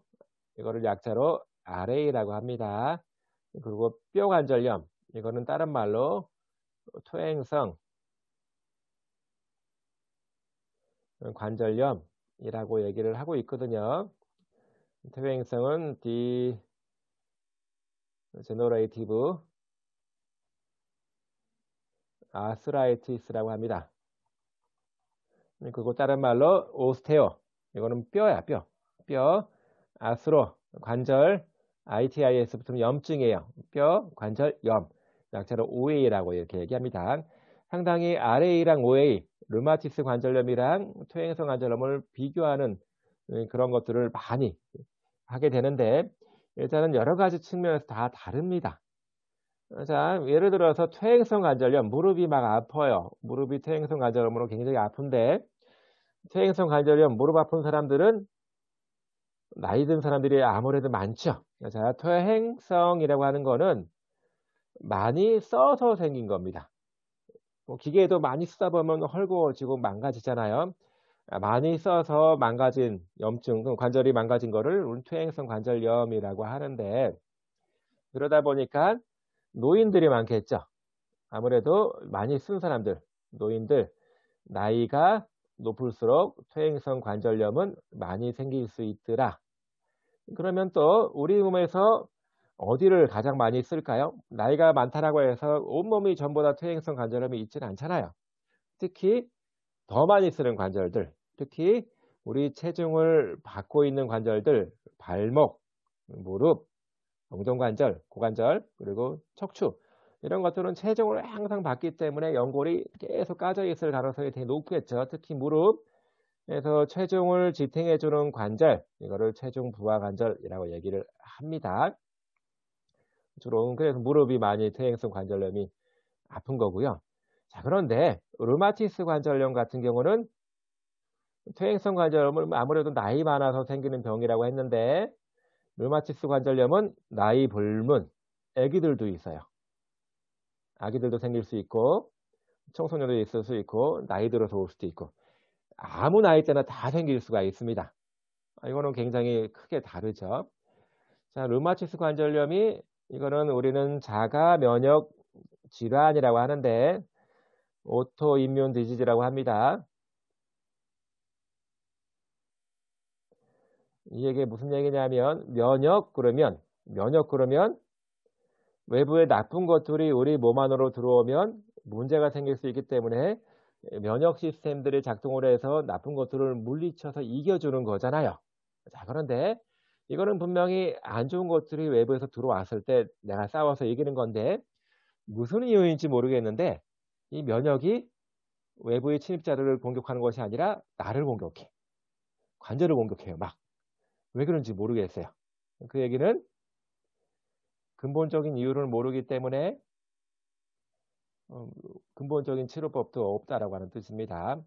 Speaker 1: 이거를 약자로 RA라고 합니다. 그리고 뼈관절염. 이거는 다른 말로 퇴행성 관절염이라고 얘기를 하고 있거든요. 퇴행성은 디제너레이티브 아스라이티스라고 합니다. 그리고 다른 말로 오스테오. 이거는 뼈야, 뼈. 아스로 관절 ITIS 붙으면 염증이에요. 뼈 관절염. 약자로 OA라고 이렇게 얘기합니다. 상당히 RA랑 OA, 류마티스 관절염이랑 퇴행성 관절염을 비교하는 그런 것들을 많이 하게 되는데 일단은 여러 가지 측면에서 다 다릅니다. 자, 예를 들어서 퇴행성 관절염, 무릎이 막 아파요. 무릎이 퇴행성 관절염으로 굉장히 아픈데 퇴행성 관절염, 무릎 아픈 사람들은 나이 든 사람들이 아무래도 많죠. 자, 퇴행성이라고 하는 거는 많이 써서 생긴 겁니다. 기계도 많이 쓰다 보면 헐거워지고 망가지잖아요. 많이 써서 망가진 염증, 관절이 망가진 거를 우리 퇴행성 관절염이라고 하는데 그러다 보니까 노인들이 많겠죠. 아무래도 많이 쓴 사람들, 노인들, 나이가 높을수록 퇴행성 관절염은 많이 생길 수 있더라. 그러면 또 우리 몸에서 어디를 가장 많이 쓸까요? 나이가 많다라고 해서 온몸이 전부 다 퇴행성 관절염이 있지는 않잖아요. 특히 더 많이 쓰는 관절들, 특히 우리 체중을 받고 있는 관절들, 발목, 무릎, 엉덩관절, 고관절, 그리고 척추 이런 것들은 체중을 항상 받기 때문에 연골이 계속 까져 있을 가능성이 되게 높겠죠. 특히 무릎에서 체중을 지탱해주는 관절, 이거를 체중 부하 관절이라고 얘기를 합니다. 주로 그래서 무릎이 많이 퇴행성 관절염이 아픈 거고요. 자, 그런데 류마티스 관절염 같은 경우는 퇴행성 관절염은 아무래도 나이 많아서 생기는 병이라고 했는데 류마티스 관절염은 나이 불문, 아기들도 있어요. 아기들도 생길 수 있고 청소년도 있을 수 있고 나이 들어서 올 수도 있고 아무 나이 때나 다 생길 수가 있습니다. 이거는 굉장히 크게 다르죠. 자, 류마티스 관절염이 이거는 우리는 자가 면역 질환이라고 하는데 오토임뮨 디지즈라고 합니다. 이게 무슨 얘기냐면 면역 그러면 외부의 나쁜 것들이 우리 몸 안으로 들어오면 문제가 생길 수 있기 때문에 면역 시스템들이 작동을 해서 나쁜 것들을 물리쳐서 이겨주는 거잖아요. 자, 그런데 이거는 분명히 안 좋은 것들이 외부에서 들어왔을 때 내가 싸워서 이기는 건데 무슨 이유인지 모르겠는데 이 면역이 외부의 침입자들을 공격하는 것이 아니라 나를 공격해. 관절을 공격해요. 막. 왜 그런지 모르겠어요. 그 얘기는 근본적인 이유를 모르기 때문에 어, 근본적인 치료법도 없다라고 하는 뜻입니다.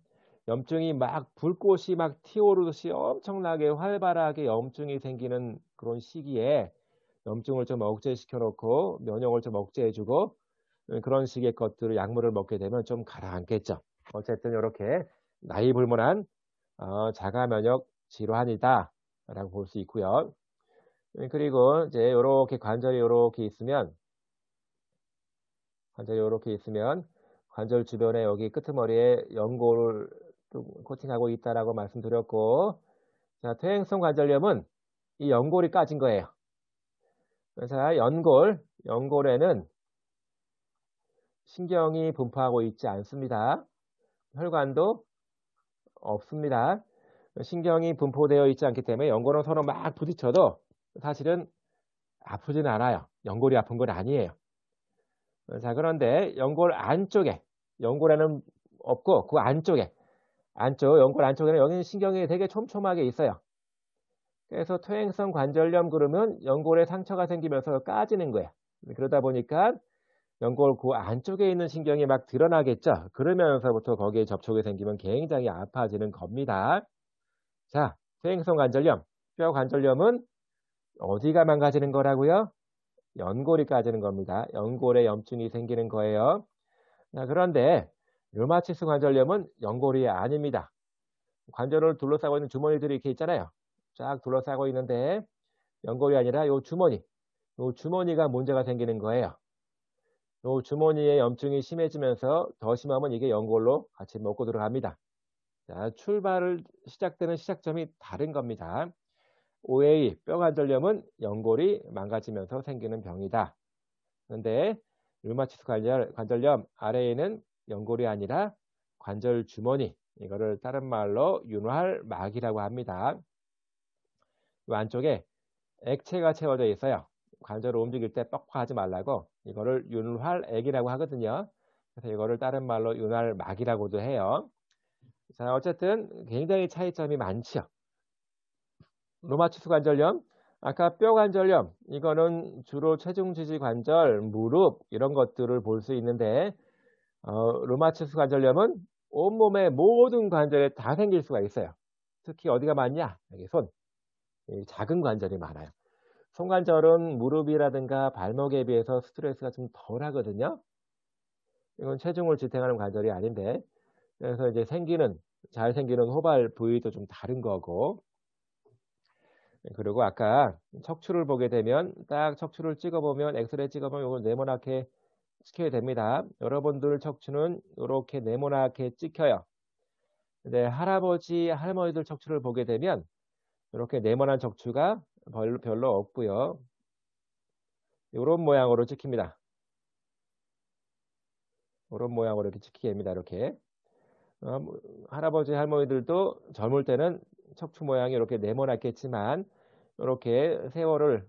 Speaker 1: 염증이 막 불꽃이 막 튀어오르듯이 엄청나게 활발하게 염증이 생기는 그런 시기에 염증을 좀 억제시켜 놓고 면역을 좀 억제해주고 그런 식의 것들을 약물을 먹게 되면 좀 가라앉겠죠. 어쨌든 이렇게 나이 불문한 자가 면역 질환이다 라고 볼 수 있고요. 그리고 이제 이렇게 관절이 이렇게 있으면 관절 주변에 여기 끄트머리에 연골을 좀 코팅하고 있다라고 말씀드렸고, 자, 퇴행성 관절염은 이 연골이 까진 거예요. 그래서 연골에는 신경이 분포하고 있지 않습니다. 혈관도 없습니다. 신경이 분포되어 있지 않기 때문에 연골은 서로 막 부딪혀도 사실은 아프지는 않아요. 연골이 아픈 건 아니에요. 자, 그런데 연골에는 없고 그 연골 안쪽에는 여기는 신경이 되게 촘촘하게 있어요. 그래서 퇴행성 관절염 그러면 연골에 상처가 생기면서 까지는 거예요. 그러다 보니까 연골 그 안쪽에 있는 신경이 막 드러나겠죠. 그러면서부터 거기에 접촉이 생기면 굉장히 아파지는 겁니다. 자, 퇴행성 관절염, 뼈 관절염은 어디가 망가지는 거라고요? 연골이 까지는 겁니다. 연골에 염증이 생기는 거예요. 자, 그런데 류마티스 관절염은 연골이 아닙니다. 관절을 둘러싸고 있는 주머니들이 이렇게 있잖아요. 쫙 둘러싸고 있는데 연골이 아니라 요 주머니가 문제가 생기는 거예요. 요 주머니에 염증이 심해지면서 더 심하면 이게 연골로 같이 먹고 들어갑니다. 자, 시작되는 시작점이 다른 겁니다. OA, 뼈관절염은 연골이 망가지면서 생기는 병이다. 그런데 류마티스 관절염 아래에는 연골이 아니라 관절 주머니, 이거를 다른 말로 윤활막이라고 합니다. 이 안쪽에 액체가 채워져 있어요. 관절을 움직일 때 뻑뻑하지 말라고 이거를 윤활액이라고 하거든요. 그래서 이거를 다른 말로 윤활막이라고도 해요. 자, 어쨌든 굉장히 차이점이 많죠. 류마티스 관절염, 아까 뼈 관절염, 이거는 주로 체중 지지 관절, 무릎 이런 것들을 볼 수 있는데 류마티스 관절염은 온몸의 모든 관절에 다 생길 수가 있어요. 특히 어디가 많냐? 여기 작은 관절이 많아요. 손관절은 무릎이라든가 발목에 비해서 스트레스가 좀 덜 하거든요. 이건 체중을 지탱하는 관절이 아닌데, 그래서 이제 잘 생기는 호발 부위도 좀 다른 거고, 그리고 아까 척추를 보게 되면 딱 척추를 찍어보면 엑스레이 찍어보면 이걸 네모나게 찍혀야 됩니다. 여러분들 척추는 이렇게 네모나게 찍혀요. 근데 할아버지, 할머니들 척추를 보게 되면 이렇게 네모난 척추가 별로 없고요. 이런 모양으로 찍힙니다. 이런 모양으로 이렇게 찍히게 됩니다. 이렇게. 할아버지, 할머니들도 젊을 때는 척추 모양이 이렇게 네모났겠지만 이렇게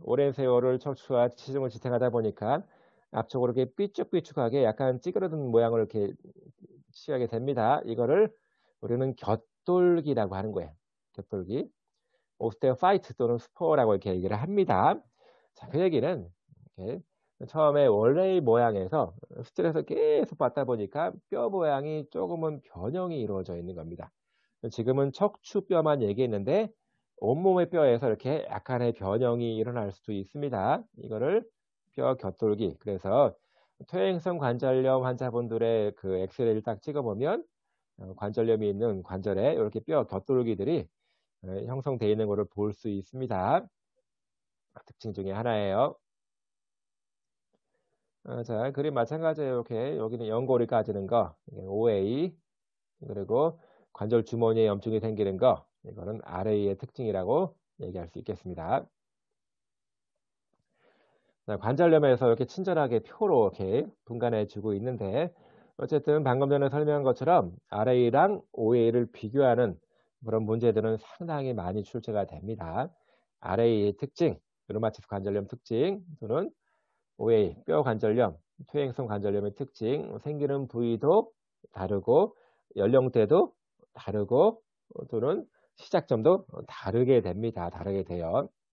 Speaker 1: 오랜 세월을 척추와 체중을 지탱하다 보니까 앞쪽으로 이렇게 삐쭉삐쭉하게 약간 찌그러든 모양을 이렇게 취하게 됩니다. 이거를 우리는 곁돌기라고 하는 거예요. 곁돌기. 오스테오파이트 또는 스포라고 이렇게 얘기를 합니다. 자, 그 얘기는 이렇게 처음에 원래의 모양에서 스트레스를 계속 받다 보니까 뼈 모양이 조금은 변형이 이루어져 있는 겁니다. 지금은 척추뼈만 얘기했는데 온몸의 뼈에서 이렇게 약간의 변형이 일어날 수도 있습니다. 이거를 뼈 곁돌기. 그래서 퇴행성 관절염 환자분들의 그 엑스레이를 딱 찍어보면 관절염이 있는 관절에 이렇게 뼈 곁돌기들이 형성되어 있는 것을 볼 수 있습니다. 특징 중에 하나예요. 자, 그림 마찬가지예요. 이렇게 여기는 연골이 까지는 거, OA, 그리고 관절 주머니에 염증이 생기는 거, 이거는 RA의 특징이라고 얘기할 수 있겠습니다. 관절염에서 이렇게 친절하게 표로 이렇게 분간해 주고 있는데 어쨌든 방금 전에 설명한 것처럼 RA랑 OA를 비교하는 그런 문제들은 상당히 많이 출제가 됩니다. RA의 특징, 류마티스 관절염 특징 또는 OA, 뼈 관절염, 퇴행성 관절염의 특징, 생기는 부위도 다르고 연령대도 다르고 또는 시작점도 다르게 됩니다. 다르게 돼요.